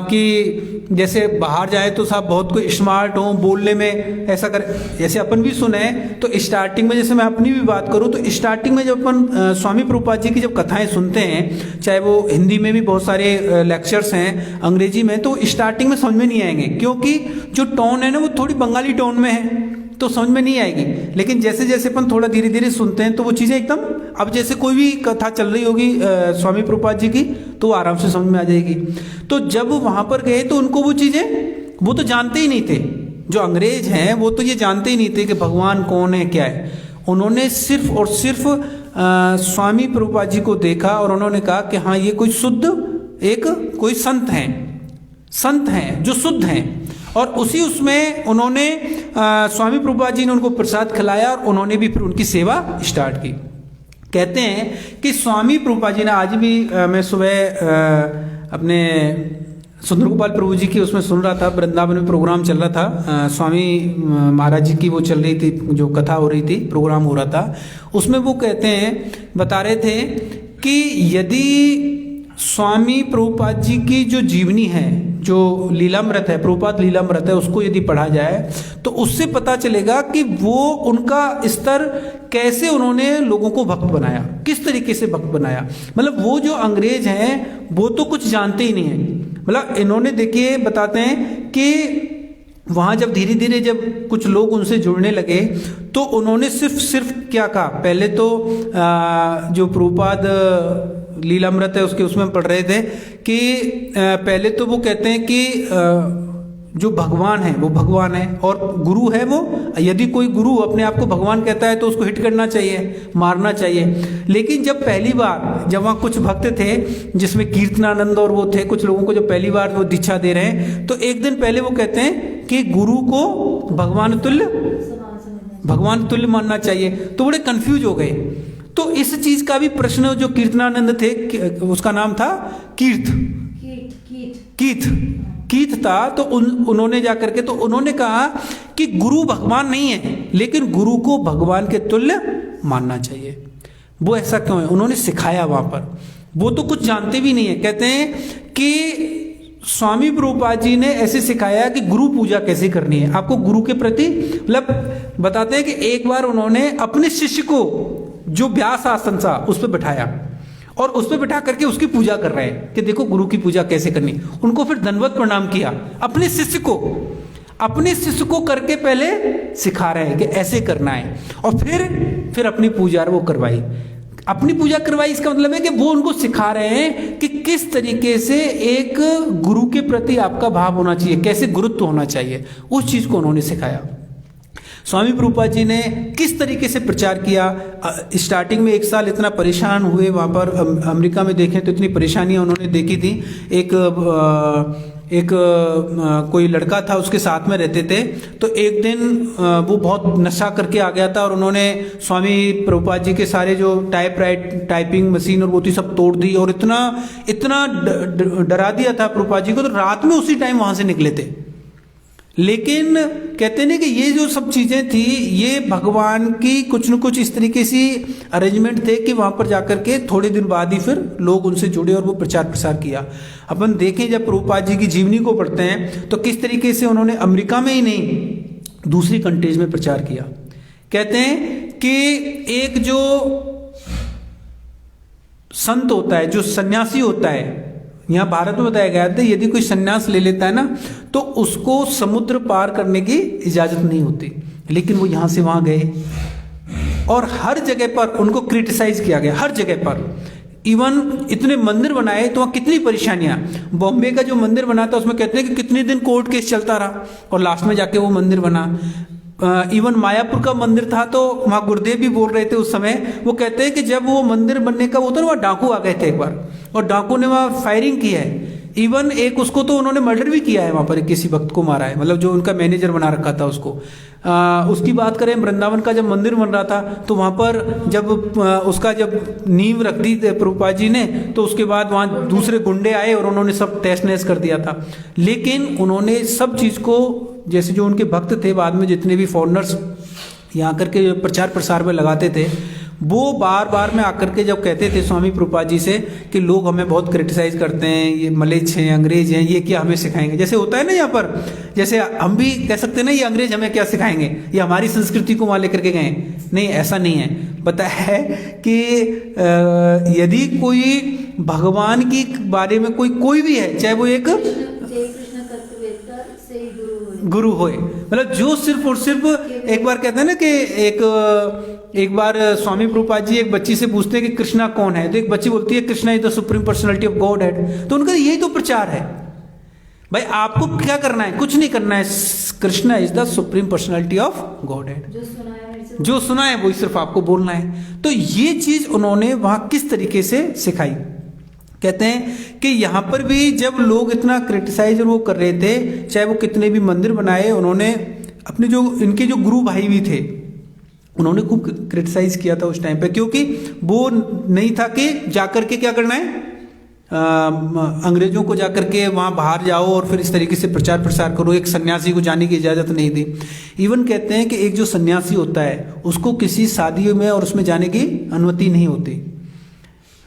कि जैसे बाहर जाए तो साहब बहुत कोई स्मार्ट हो, बोलने में ऐसा कर, जैसे अपन भी सुने तो स्टार्टिंग में, जैसे मैं अपनी भी बात करूं तो स्टार्टिंग में जब अपन स्वामी प्रभुपाद जी की जब कथाएं सुनते हैं, चाहे वो हिंदी में भी बहुत सारे लेक्चर्स हैं, अंग्रेजी में, तो स्टार्टिंग में समझ में नहीं आएंगे क्योंकि जो टोन है ना वो थोड़ी बंगाली टोन में है तो समझ में नहीं आएगी। लेकिन जैसे जैसे अपन थोड़ा धीरे धीरे सुनते हैं तो वो चीज़ें एकदम, अब जैसे कोई भी कथा चल रही होगी स्वामी प्रभुपाद जी की तो वो आराम से समझ में आ जाएगी। तो जब वहाँ पर गए तो उनको वो चीज़ें, वो तो जानते ही नहीं थे, जो अंग्रेज हैं वो तो ये जानते ही नहीं थे कि भगवान कौन है क्या है। उन्होंने सिर्फ और सिर्फ स्वामी प्रभुपाद जी को देखा और उन्होंने कहा कि हाँ ये कोई शुद्ध एक कोई संत हैं जो शुद्ध हैं। और उसी उसमें उन्होंने स्वामी प्रभुपाद जी ने उनको प्रसाद खिलाया और उन्होंने भी फिर उनकी सेवा स्टार्ट की। कहते हैं कि स्वामी प्रभुपाद जी ने, आज भी मैं सुबह अपने सुंदर गोपाल प्रभु जी की उसमें सुन रहा था, वृंदावन में प्रोग्राम चल रहा था, स्वामी महाराज जी की वो चल रही थी, जो कथा हो रही थी, प्रोग्राम हो रहा था, उसमें वो कहते हैं, बता रहे थे कि यदि स्वामी प्रभुपाद जी की जो जीवनी है, जो लीलामृत है, प्रभुपाद लीलामृत है, उसको यदि पढ़ा जाए तो उससे पता चलेगा कि वो उनका स्तर कैसे उन्होंने लोगों को भक्त बनाया, किस तरीके से भक्त बनाया। मतलब वो जो अंग्रेज हैं वो तो कुछ जानते ही नहीं है। मतलब इन्होंने, देखिए बताते हैं कि वहाँ जब धीरे धीरे जब कुछ लोग उनसे जुड़ने लगे तो उन्होंने सिर्फ क्या कहा, पहले तो जो प्रभुपाद लीलामृत है उसके उसमें पढ़ रहे थे कि पहले तो वो कहते हैं कि जो भगवान है वो भगवान है और गुरु है वो, यदि कोई गुरु अपने आप को भगवान कहता है तो उसको हिट करना चाहिए, मारना चाहिए। लेकिन जब पहली बार, जब वहाँ कुछ भक्त थे जिसमें कीर्तनानंद और वो थे, कुछ लोगों को जब पहली बार वो दीक्षा दे रहे हैं तो एक दिन पहले वो कहते हैं कि गुरु को भगवान तुल्य मानना चाहिए। तो बड़े कंफ्यूज हो गए। तो इस चीज का भी प्रश्न जो कीर्तनानंद थे, उसका नाम था कीथ था, तो उन्होंने जाकर के तो उन्होंने कहा कि गुरु भगवान नहीं है लेकिन गुरु को भगवान के तुल्य मानना चाहिए। वो ऐसा क्यों है, उन्होंने सिखाया वहां पर, वो तो कुछ जानते भी नहीं है। कहते हैं कि स्वामी प्रभुपाद जी ने ऐसे सिखाया कि गुरु पूजा कैसे करनी है, आपको गुरु के प्रति, मतलब बताते हैं कि एक बार उन्होंने अपने शिष्य को जो व्यास आसन था उस पर बैठाया और उस पर बैठा करके उसकी पूजा कर रहे हैं कि देखो गुरु की पूजा कैसे करनी। उनको फिर दंडवत प्रणाम किया, अपने शिष्य को करके पहले सिखा रहे हैं कि ऐसे करना है, और फिर अपनी पूजा वो करवाई, अपनी पूजा करवाई। इसका मतलब है कि वो उनको सिखा रहे हैं कि किस तरीके से एक गुरु के प्रति आपका भाव होना चाहिए, कैसे गुरुत्व होना चाहिए, उस चीज को उन्होंने सिखाया। स्वामी प्रभुपाद जी ने किस तरीके से प्रचार किया। स्टार्टिंग में 1 साल इतना परेशान हुए, वहाँ पर अमेरिका में देखें तो इतनी परेशानियाँ उन्होंने देखी थी। एक कोई लड़का था, उसके साथ में रहते थे, तो एक दिन वो बहुत नशा करके आ गया था और उन्होंने स्वामी प्रभुपाद जी के सारे जो टाइपिंग मशीन और वो थी सब तोड़ दी और इतना डरा दिया था प्रभुपाद जी को, तो रात में उसी टाइम वहाँ से निकले थे। लेकिन कहते हैं कि ये जो सब चीजें थी ये भगवान की कुछ न कुछ इस तरीके से अरेंजमेंट थे कि वहां पर जाकर के थोड़े दिन बाद ही फिर लोग उनसे जुड़े और वो प्रचार प्रसार किया। अपन देखें जब प्रभुपाद जी की जीवनी को पढ़ते हैं तो किस तरीके से उन्होंने अमेरिका में ही नहीं दूसरी कंट्रीज में प्रचार किया। कहते हैं कि एक जो संत होता है, जो सन्यासी होता है, यहाँ भारत में बताया गया था यदि कोई सन्यास ले लेता है ना तो उसको समुद्र पार करने की इजाजत नहीं होती। लेकिन वो यहाँ से वहां गए और हर जगह पर उनको क्रिटिसाइज किया गया, हर जगह पर। इवन इतने मंदिर बनाए तो वहाँ कितनी परेशानियां। बॉम्बे का जो मंदिर बना था उसमें कहते हैं कि कितने दिन कोर्ट केस चलता रहा और लास्ट में जाके वो मंदिर बना। इवन मायापुर का मंदिर था तो वहाँ गुरुदेव भी बोल रहे थे उस समय, वो कहते हैं कि जब वो मंदिर बनने का वो था ना, वहाँ डाकू आ गए थे एक बार और डाकू ने वहाँ फायरिंग की है। इवन एक उसको तो उन्होंने मर्डर भी किया है वहाँ पर, किसी भक्त को मारा है, मतलब जो उनका मैनेजर बना रखा था उसको। उसकी बात करें वृंदावन का जब मंदिर बन रहा था तो वहाँ पर जब उसका जब नींव रख दी प्रभुपाद जी ने तो उसके बाद वहाँ दूसरे गुंडे आए और उन्होंने सब तहस नहस कर दिया था। लेकिन उन्होंने सब चीज़ को, जैसे जो उनके भक्त थे बाद में जितने भी फॉरेनर्स यहाँ करके प्रचार प्रसार में लगाते थे, वो बार बार में आकर के जब कहते थे स्वामी प्रभुपाद जी से कि लोग हमें बहुत क्रिटिसाइज करते हैं, ये मलेच्छ हैं, अंग्रेज हैं, ये क्या हमें सिखाएंगे। जैसे होता है ना यहाँ पर, जैसे हम भी कह सकते हैं ना ये अंग्रेज हमें क्या सिखाएंगे, ये हमारी संस्कृति को वहाँ लेकर के गए। नहीं, ऐसा नहीं है। पता है कि यदि कोई भगवान की बारे में कोई भी है, चाहे वो एक गुरु होए, मतलब जो सिर्फ और सिर्फ एक बार कहते हैं ना कि एक बार स्वामी प्रभुपाद जी एक बच्ची से पूछते हैं कि कृष्णा कौन है, तो एक बच्ची बोलती है Krishna is the supreme personality of God head. तो उनका यही तो प्रचार है भाई, आपको क्या करना है, कुछ नहीं करना है, Krishna is the supreme personality of God head, जो सुना है वही सिर्फ आपको बोलना है। तो ये चीज उन्होंने वहां किस तरीके से सिखाई। कहते हैं कि यहाँ पर भी जब लोग इतना क्रिटिसाइज और वो कर रहे थे, चाहे वो कितने भी मंदिर बनाए, उन्होंने अपने जो इनके जो गुरु भाई भी थे उन्होंने खूब क्रिटिसाइज किया था उस टाइम पे, क्योंकि वो नहीं था कि जाकर के क्या करना है, अंग्रेजों को जाकर के वहाँ बाहर जाओ और फिर इस तरीके से प्रचार प्रसार करो। एक सन्यासी को जाने की इजाज़त नहीं दी। इवन कहते हैं कि एक जो सन्यासी होता है उसको किसी शादी में और उसमें जाने की अनुमति नहीं होती।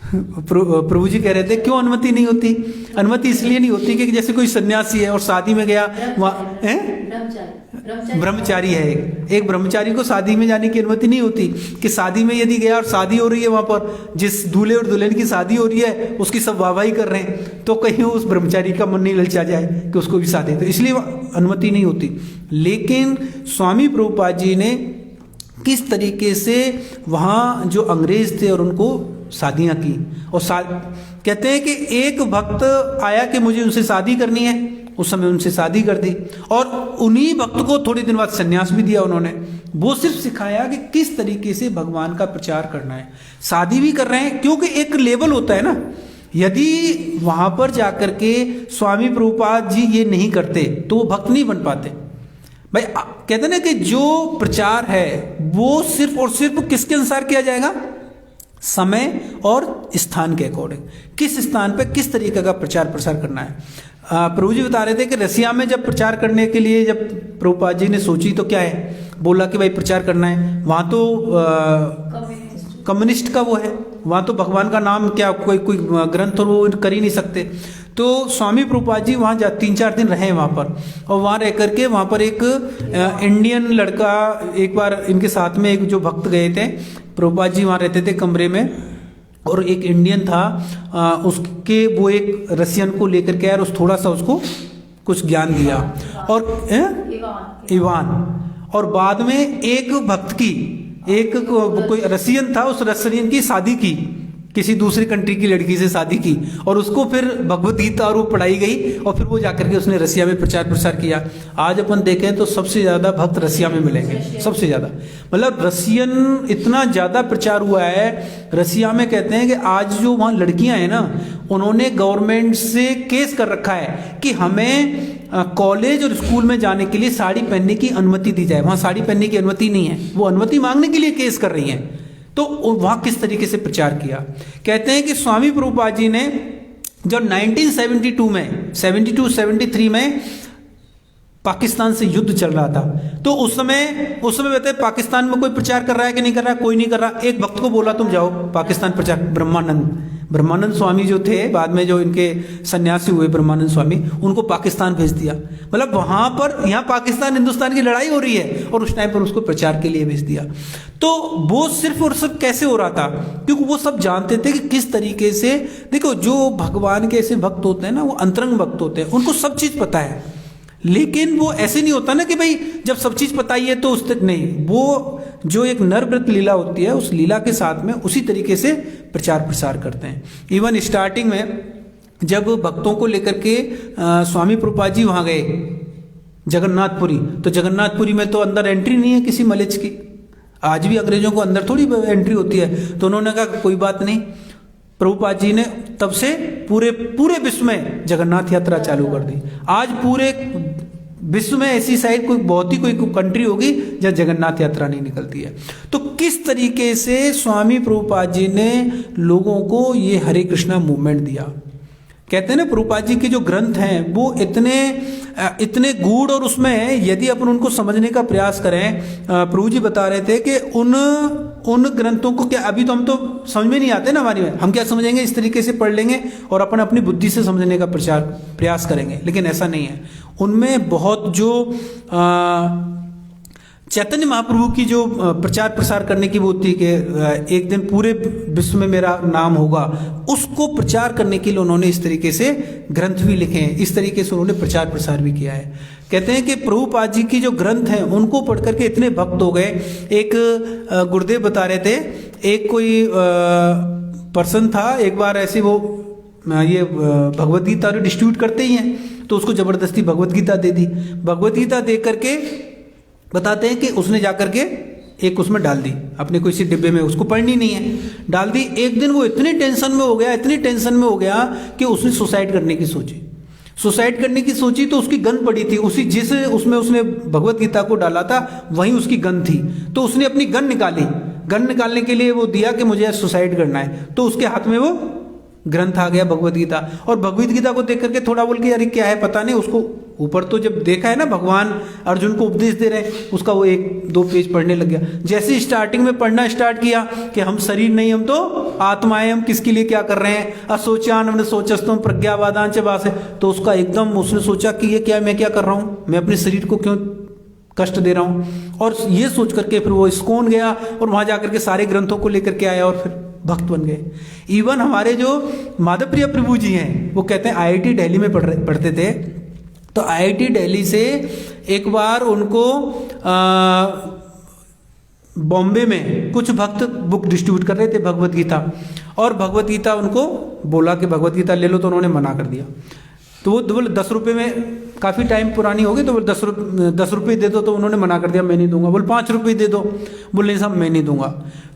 प्रभु जी कह रहे थे क्यों अनुमति नहीं होती? अनुमति इसलिए नहीं होती कि जैसे कोई सन्यासी है और शादी में गया, वहाँ ब्रह्मचारी है, एक ब्रह्मचारी को शादी में जाने की अनुमति नहीं होती कि शादी में यदि गया और शादी हो रही है, वहां पर जिस दूल्हे और दुल्हन की शादी हो रही है उसकी सब वाहवाही कर रहे हैं, तो कहीं उस ब्रह्मचारी का मन नहीं ललचा जाए कि उसको भी शादी, तो इसलिए अनुमति नहीं होती। लेकिन स्वामी प्रभुपाद जी ने किस तरीके से वहाँ जो अंग्रेज थे और उनको शादियाँ की, और कहते हैं कि एक भक्त आया कि मुझे उनसे शादी करनी है, उस समय उनसे शादी कर दी, और उन्हीं भक्त को थोड़े दिन बाद सन्यास भी दिया उन्होंने। वो सिर्फ सिखाया कि किस तरीके से भगवान का प्रचार करना है। शादी भी कर रहे हैं क्योंकि एक लेवल होता है ना, यदि वहां पर जाकर के स्वामी प्रभुपाद जी ये नहीं करते तो वो भक्त नहीं बन पाते भाई। कहते ना कि जो प्रचार है वो सिर्फ और सिर्फ किसके अनुसार किया जाएगा, समय और स्थान के अकॉर्डिंग, किस स्थान पे किस तरीके का प्रचार प्रसार करना है। प्रभु जी बता रहे थे कि रसिया में जब प्रचार करने के लिए जब प्रभुपाद जी ने सोची तो क्या है, बोला कि भाई प्रचार करना है, वहाँ तो कम्युनिस्ट का वो है, वहाँ तो भगवान का नाम क्या कोई ग्रंथ वो कर ही नहीं सकते। तो स्वामी प्रभुपाद जी वहाँ 3-4 दिन रहे वहाँ पर, और वहाँ रह करके वहाँ पर एक इंडियन लड़का, एक बार इनके साथ में एक जो भक्त गए थे, प्रभुपाद जी वहाँ रहते थे कमरे में, और एक इंडियन था, उसके वो एक रसियन को लेकर के आया और उस थोड़ा सा उसको कुछ ज्ञान दिया, और इवान, और बाद में एक भक्त की, एक कोई रसियन था, उस रसियन की शादी की, किसी दूसरी कंट्री की लड़की से शादी की, और उसको फिर भगवत गीता और वो पढ़ाई गई, और फिर वो जाकर के उसने रसिया में प्रचार प्रसार किया। आज अपन देखें तो सबसे ज़्यादा भक्त रसिया में मिलेंगे, सबसे ज़्यादा, मतलब रसियन इतना ज़्यादा प्रचार हुआ है रसिया में। कहते हैं कि आज जो वहाँ लड़कियाँ हैं ना, उन्होंने गवर्नमेंट से केस कर रखा है कि हमें कॉलेज और स्कूल में जाने के लिए साड़ी पहनने की अनुमति दी जाए। वहाँ साड़ी पहनने की अनुमति नहीं है, वो अनुमति मांगने के लिए केस कर रही हैं। तो वहाँ किस तरीके से प्रचार किया। कहते हैं कि स्वामी प्रभुपाद जी ने जब 1972 में 72-73 में पाकिस्तान से युद्ध चल रहा था, तो उस समय कहते हैं पाकिस्तान में कोई प्रचार कर रहा है कि नहीं कर रहा है, कोई नहीं कर रहा। एक भक्त को बोला तुम जाओ पाकिस्तान प्रचार, ब्रह्मानंद स्वामी जो थे, बाद में जो इनके सन्यासी हुए ब्रह्मानंद स्वामी, उनको पाकिस्तान भेज दिया। मतलब वहां पर, यहाँ पाकिस्तान हिंदुस्तान की लड़ाई हो रही है और उस टाइम पर उसको प्रचार के लिए भेज दिया। तो वो सिर्फ और सिर्फ कैसे हो रहा था, क्योंकि वो सब जानते थे कि किस तरीके से, देखो जो भगवान के ऐसे भक्त होते हैं ना, वो अंतरंग भक्त होते हैं, उनको सब चीज पता है। लेकिन वो ऐसे नहीं होता ना कि भाई जब सब चीज पता ही है तो उस तक नहीं, वो जो एक नरव्रत लीला होती है, उस लीला के साथ में उसी तरीके से प्रचार प्रसार करते हैं। इवन स्टार्टिंग में जब भक्तों को लेकर के स्वामी प्रभुपाद जी वहाँ गए, जगन्नाथपुरी, तो जगन्नाथपुरी में तो अंदर एंट्री नहीं है किसी मलेच्छ की। आज भी अंग्रेजों को अंदर थोड़ी एंट्री होती है। तो उन्होंने कहा कोई बात नहीं, प्रभुपाद जी ने तब से पूरे विश्व में जगन्नाथ यात्रा चालू कर दी। आज पूरे विश्व में ऐसी शायद कोई कंट्री होगी जहाँ जगन्नाथ यात्रा नहीं निकलती है। तो किस तरीके से स्वामी प्रभुपाद जी ने लोगों को ये हरे कृष्णा मूवमेंट दिया। कहते हैं ना, प्रभुपाद जी के जो ग्रंथ हैं वो इतने गूढ़, और उसमें यदि अपन उनको समझने का प्रयास करें, प्रभु जी बता रहे थे कि उन ग्रंथों को क्या, अभी तो हम तो समझ में नहीं आते ना हमारी में, हम क्या समझेंगे, इस तरीके से पढ़ लेंगे और अपन अपनी बुद्धि से समझने का प्रयास करेंगे, लेकिन ऐसा नहीं है। उनमें बहुत जो चैतन्य महाप्रभु की जो प्रचार प्रसार करने की वो होती है कि एक दिन पूरे विश्व में मेरा नाम होगा, उसको प्रचार करने के लिए उन्होंने इस तरीके से ग्रंथ भी लिखे हैं, इस तरीके से उन्होंने प्रचार प्रसार भी किया है। कहते हैं कि प्रभुपाद जी की जो ग्रंथ हैं उनको पढ़ करके इतने भक्त हो गए। एक गुरुदेव बता रहे थे, एक कोई पर्सन था, एक बार ऐसे वो ये भगवत गीता डिस्ट्रीब्यूट करते ही हैं, तो उसको जबरदस्ती भगवत गीता दे दी। भगवत गीता दे करके बताते हैं कि उसने जाकर के एक उसमें डाल दी, अपने कोई सी डिब्बे में, उसको पढ़नी नहीं है, डाल दी। एक दिन वो इतनी टेंशन में हो गया कि उसने सुसाइड करने की सोची। तो उसकी गन पड़ी थी, उसमें उसने भगवत गीता को डाला था, वहीं उसकी गन थी। तो उसने अपनी गन निकालने के लिए वो दिया कि मुझे सुसाइड करना है, तो उसके हाथ में वो ग्रंथ आ गया भगवत गीता। और भगवत गीता को देख करके थोड़ा बोल के अरे क्या है पता नहीं, उसको ऊपर तो जब देखा है ना, भगवान अर्जुन को उपदेश दे रहे हैं, उसका वो 1-2 पेज पढ़ने लग गया। जैसे स्टार्टिंग में पढ़ना स्टार्ट किया कि हम शरीर नहीं, हम तो आत्माएं, हम किसके लिए क्या कर रहे हैं, असोचान हमने सोचस्तम प्रज्ञावादान च बास है, तो उसका एकदम उसने सोचा कि ये क्या, मैं क्या कर रहा हूँ, मैं अपने शरीर को क्यों कष्ट दे रहा हूँ। और ये सोच करके फिर वो इस्कॉन गया और वहां जाकर के सारे ग्रंथों को लेकर के आया और फिर भक्त बन गए। इवन हमारे जो माधव प्रिय प्रभु जी हैं, वो कहते हैं IIT दिल्ली में पढ़ते थे, तो IIT दिल्ली से एक बार उनको बॉम्बे में कुछ भक्त बुक डिस्ट्रीब्यूट कर रहे थे भगवत गीता, और भगवत गीता उनको बोला कि भगवत गीता ले लो, तो उन्होंने मना कर दिया। तो वो बोले 10 रुपये में, काफ़ी टाइम पुरानी हो गई, तो बोले 10 रुपये दे दो, तो उन्होंने मना कर दिया, मैं नहीं दूंगा। बोले 5 रुपये दे दो, बोले नहीं साहब मैं नहीं दूंगा।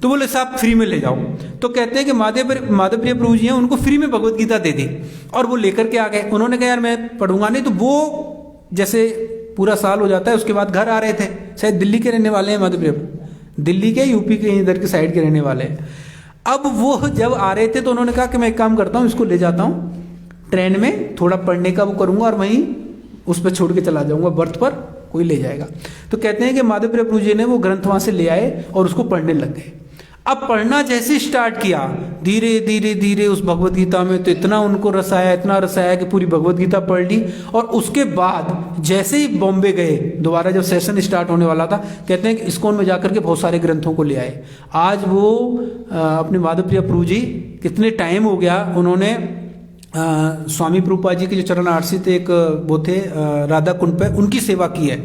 तो बोले साहब फ्री में ले जाओ। तो कहते हैं कि माधव प्रिय प्रभु जी हैं, उनको फ्री में भगवत गीता दे दी और वो लेकर के आ गए। उन्होंने कहा यार मैं पढ़ूंगा नहीं, तो वो जैसे पूरा साल हो जाता है उसके बाद घर आ रहे थे, शायद दिल्ली के रहने वाले हैं माधव प्रिय, दिल्ली के यूपी के इधर के साइड के रहने वाले हैं। अब वो जब आ रहे थे तो उन्होंने कहा कि मैं एक काम करता हूँ, इसको ले जाता हूँ ट्रेन में, थोड़ा पढ़ने का वो करूँगा और वहीं उस पर छोड़ के चला जाऊँगा, बर्थ पर कोई ले जाएगा। तो कहते हैं कि माधव प्रिय प्रभु जी ने वो ग्रंथ वहाँ से ले आए और उसको पढ़ने लग गए। अब पढ़ना जैसे स्टार्ट किया, धीरे धीरे धीरे उस भगवत गीता में तो इतना उनको रस आया कि पूरी भगवत गीता पढ़ ली। और उसके बाद जैसे ही बॉम्बे गए, दोबारा जब सेशन स्टार्ट होने वाला था, कहते हैं कि इस्कॉन में जाकर के बहुत सारे ग्रंथों को ले आए। आज वो अपने माधव प्रिय प्रभु जी, कितने टाइम हो गया, उन्होंने स्वामी प्रभुपाद जी के जो चरण आश्रित एक वो थे राधा कुंड पे, उनकी सेवा की है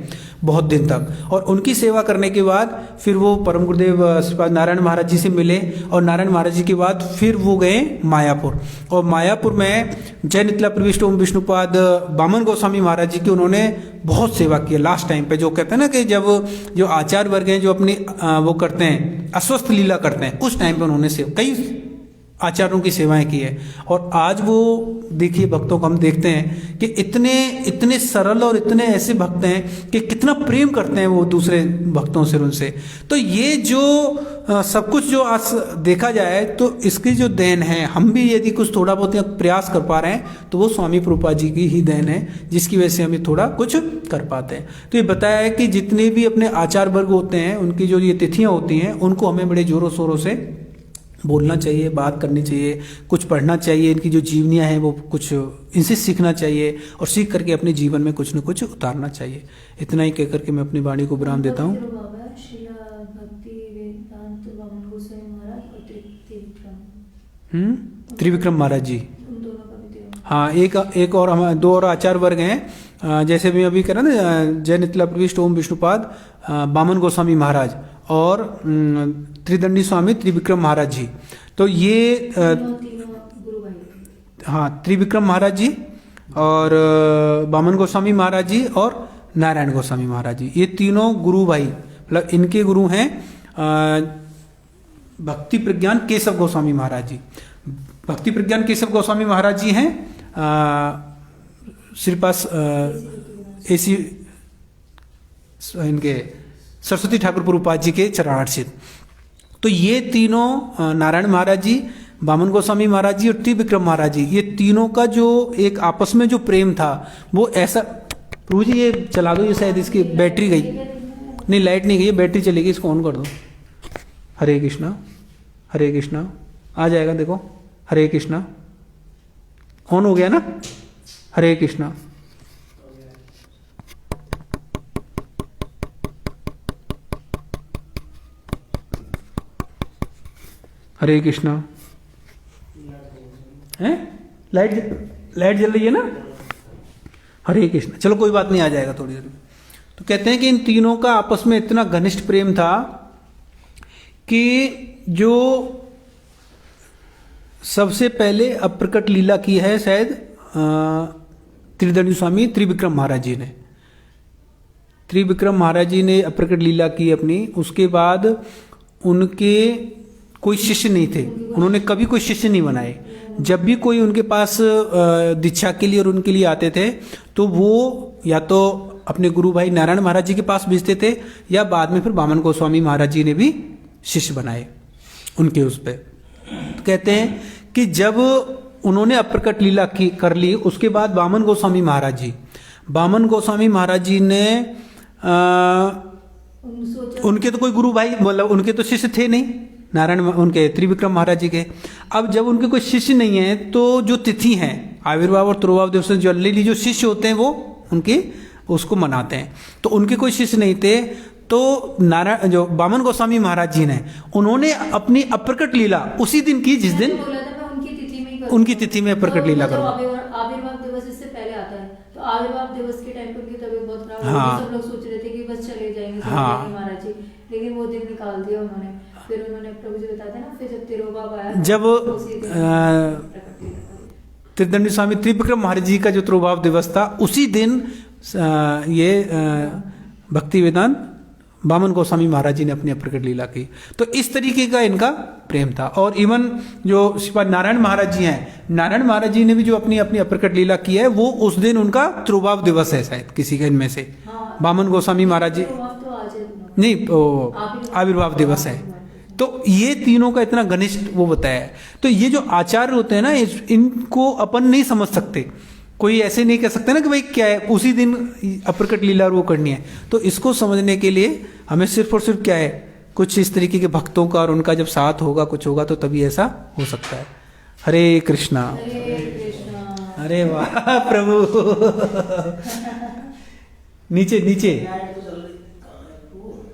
बहुत दिन तक। और उनकी सेवा करने के बाद फिर वो परम गुरुदेव श्रीपाद नारायण महाराज जी से मिले, और नारायण महाराज जी के बाद फिर वो गए मायापुर, और मायापुर में जय नितला प्रविष्ट ओम विष्णुपाद बामन गोस्वामी महाराज जी की उन्होंने बहुत सेवा की है लास्ट टाइम पे। जो कहते हैं ना कि जब जो आचार्य वर्ग हैं जो अपनी वो करते हैं, अस्वस्थ लीला करते हैं, उस टाइम पे उन्होंने कई आचार्यों की सेवाएं की है। और आज वो देखिए भक्तों को हम देखते हैं कि इतने सरल और इतने ऐसे भक्त हैं कि कितना प्रेम करते हैं वो दूसरे भक्तों से, उनसे। तो ये जो सब कुछ जो आज देखा जाए तो इसकी जो देन है, हम भी यदि कुछ थोड़ा बहुत प्रयास कर पा रहे हैं तो वो स्वामी प्रभुपाद जी की ही देन है, जिसकी वजह से हमें थोड़ा कुछ कर पाते हैं। तो ये बताया है कि जितने भी अपने आचार्य वर्ग होते हैं, उनकी जो ये तिथियां होती हैं, उनको हमें बड़े जोरों शोरों से बोलना चाहिए, बात करनी चाहिए, कुछ पढ़ना चाहिए, इनकी जो जीवनियाँ हैं वो कुछ इनसे सीखना चाहिए, और सीख करके अपने जीवन में कुछ न कुछ उतारना चाहिए। इतना ही कह करके मैं अपनी वाणी को विराम देता हूँ। त्रिविक्रम महाराज जी, हाँ, एक और हम 2 और आचार्य वर्ग हैं, जैसे भी अभी कह रहे ना, जय नितला प्रविष्ट ओम विष्णुपाद बामन गोस्वामी महाराज और त्रिदंडी स्वामी त्रिविक्रम महाराज जी। तो ये हाँ, त्रिविक्रम महाराज जी और बामन गोस्वामी महाराज जी और नारायण गोस्वामी महाराज जी। ये तीनों गुरु भाई, मतलब इनके गुरु हैं भक्ति प्रज्ञान केशव गोस्वामी महाराज जी। भक्ति प्रज्ञान केशव गोस्वामी महाराज जी हैं श्रीपास ऐसी इनके सरस्वती ठाकुर प्रभुपाद जी के चरणार्चित। तो ये तीनों नारायण महाराज जी, वामन गोस्वामी महाराज जी और त्रिविक्रम महाराज जी, ये तीनों का जो एक आपस में जो प्रेम था वो ऐसा। प्रभु जी ये चला दो, ये शायद इसकी बैटरी गई, नहीं लाइट नहीं गई, बैटरी चली गई, इसको ऑन कर दो। हरे कृष्णा हरे कृष्णा, आ जाएगा देखो, हरे कृष्णा ऑन हो गया ना, हरे कृष्णा। हरे कृष्णा है, लाइट जल रही है ना, हरे कृष्णा। चलो कोई बात नहीं, आ जाएगा थोड़ी देर में। तो कहते हैं कि इन तीनों का आपस में इतना घनिष्ठ प्रेम था कि जो सबसे पहले अप्रकट लीला की है शायद त्रिदंडी स्वामी त्रिविक्रम महाराज जी ने। त्रिविक्रम महाराज जी ने अप्रकट लीला की अपनी, उसके बाद उनके कोई शिष्य नहीं थे, उन्होंने कभी कोई शिष्य नहीं बनाए। जब भी कोई उनके पास दीक्षा के लिए और उनके लिए आते थे तो वो या तो अपने गुरु भाई नारायण महाराज जी के पास भेजते थे या बाद में फिर वामन गोस्वामी महाराज जी ने भी शिष्य बनाए उनके उस पे। तो कहते हैं कि जब उन्होंने अप्रकट लीला की कर ली, उसके बाद वामन गोस्वामी महाराज जी ने उनके तो कोई गुरु भाई, मतलब उनके तो शिष्य थे नहीं, नारायण उनके त्रिविक्रम महाराज जी के। अब जब उनके कोई शिष्य नहीं है तो जो तिथि है आविर्भाव और तिरुभाव दिवस जनरली जो शिष्य होते हैं वो उनके उसको मनाते हैं। तो उनके कोई शिष्य नहीं थे, तो नारायण जो वामन गोस्वामी महाराज जी ने उन्होंने अपनी अप्रकट लीला उसी दिन की जिस दिन उनकी तिथि में अप्रकट लीला करो। आविर्भाव दिवस इससे पहले आता है, तो आविर्भाव दिवस के टाइम पे उनकी तबीयत बहुत खराब हो गई। सब लोग सोच रहे थे कि बस चले जाएंगे महाराज जी, लेकिन वो दिन निकाल दिया उन्होंने। फिर उन्होंने प्रभु जी बताते ना, फिर जब तिरुभाव आया, जब त्रिदंडी स्वामी त्रिविक्रम महाराज जी का जो तिरुभाव दिवस था उसी दिन ये भक्ति वेदांत वामन गोस्वामी महाराज जी ने अपनी अप्रकट लीला की। तो इस तरीके का इनका प्रेम था। और इवन जो नारायण महाराज जी हैं, नारायण महाराज जी ने भी जो अपनी अपनी अप्रकट लीला की है वो उस दिन उनका तिरुभाव दिवस है शायद किसी का इनमें से। वामन गोस्वामी महाराज जी नहीं, आविर्भाव दिवस है। तो ये तीनों का इतना घनिष्ठ वो बताया है। तो ये जो आचार्य होते हैं ना, इनको अपन नहीं समझ सकते, कोई ऐसे नहीं कह सकते ना कि भाई क्या है उसी दिन अप्रकट लीला वो करनी है। तो इसको समझने के लिए हमें सिर्फ और सिर्फ क्या है, कुछ इस तरीके के भक्तों का और उनका जब साथ होगा, कुछ होगा, तो तभी ऐसा हो सकता है। हरे कृष्णा। अरे वाह प्रभु नीचे नीचे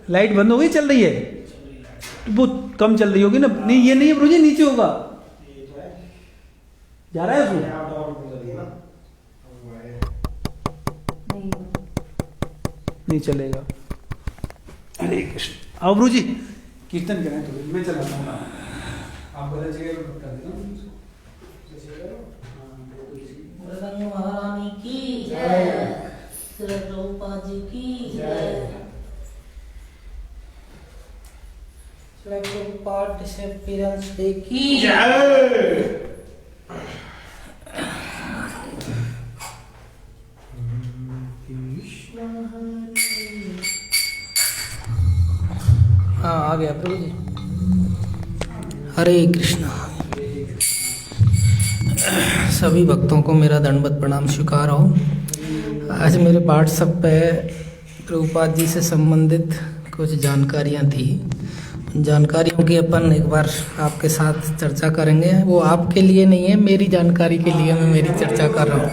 लाइट बंद हो गई, चल रही है वो कम चल रही होगी ना। नहीं ये नहीं है प्रभु जी, नीचे होगा, जा रहा है उसमें, नहीं चलेगा। हरे कृष्ण। आओ प्रभु जी कीर्तन करें, तो मैं चलाता हूँ, आप बदल जगह पर कर देना। महारानी की जय, श्री प्रभुपाद जी की जय, श्री प्रभुपाद डिसअपीयरेंस डे की जय। हाँ आ गया प्रभु जी। हरे कृष्णा। सभी भक्तों को मेरा दंडवत प्रणाम स्वीकार हो। आज मेरे व्हाट्सएप पे प्रभुपाद जी से संबंधित कुछ जानकारियाँ थी, जानकारियों की अपन एक बार आपके साथ चर्चा करेंगे। वो आपके लिए नहीं है, मेरी जानकारी के लिए मैं मेरी चर्चा कर रहा हूँ।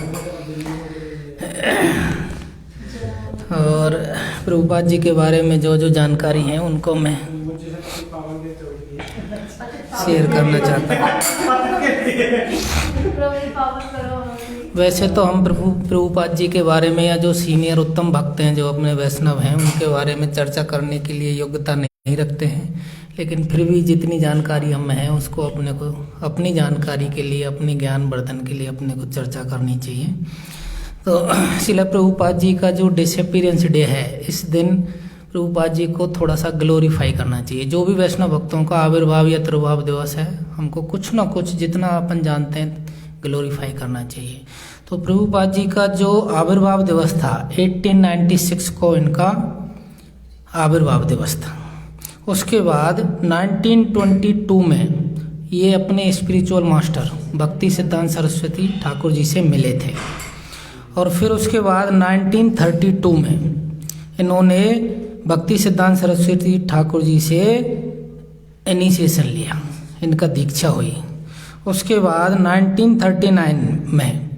और प्रभुपाद जी के बारे में जो जो जानकारी है उनको मैं शेयर करना चाहता हूँ। वैसे तो हम प्रभुपाद जी के बारे में या जो सीनियर उत्तम भक्त हैं जो अपने वैष्णव हैं उनके बारे में चर्चा करने के लिए योग्यता नहीं रखते हैं, लेकिन फिर भी जितनी जानकारी हम है उसको अपने को अपनी जानकारी के लिए, अपनी ज्ञान वर्धन के लिए अपने को चर्चा करनी चाहिए। तो शिला प्रभुपाद जी का जो डिसअपीयरेंस डे है, इस दिन प्रभुपाद जी को थोड़ा सा ग्लोरीफाई करना चाहिए। जो भी वैष्णव भक्तों का आविर्भाव या तिरुभाव दिवस है, हमको कुछ ना कुछ जितना अपन जानते हैं ग्लोरीफाई करना चाहिए। तो प्रभुपाद जी का जो आविर्भाव दिवस था 1896 को इनका आविर्भाव दिवस था। उसके बाद 1922 में ये अपने स्पिरिचुअल मास्टर भक्ति सिद्धांत सरस्वती ठाकुर जी से मिले थे। और फिर उसके बाद 1932 में इन्होंने भक्ति सिद्धांत सरस्वती ठाकुर जी से इनिशिएशन लिया, इनका दीक्षा हुई। उसके बाद 1939 में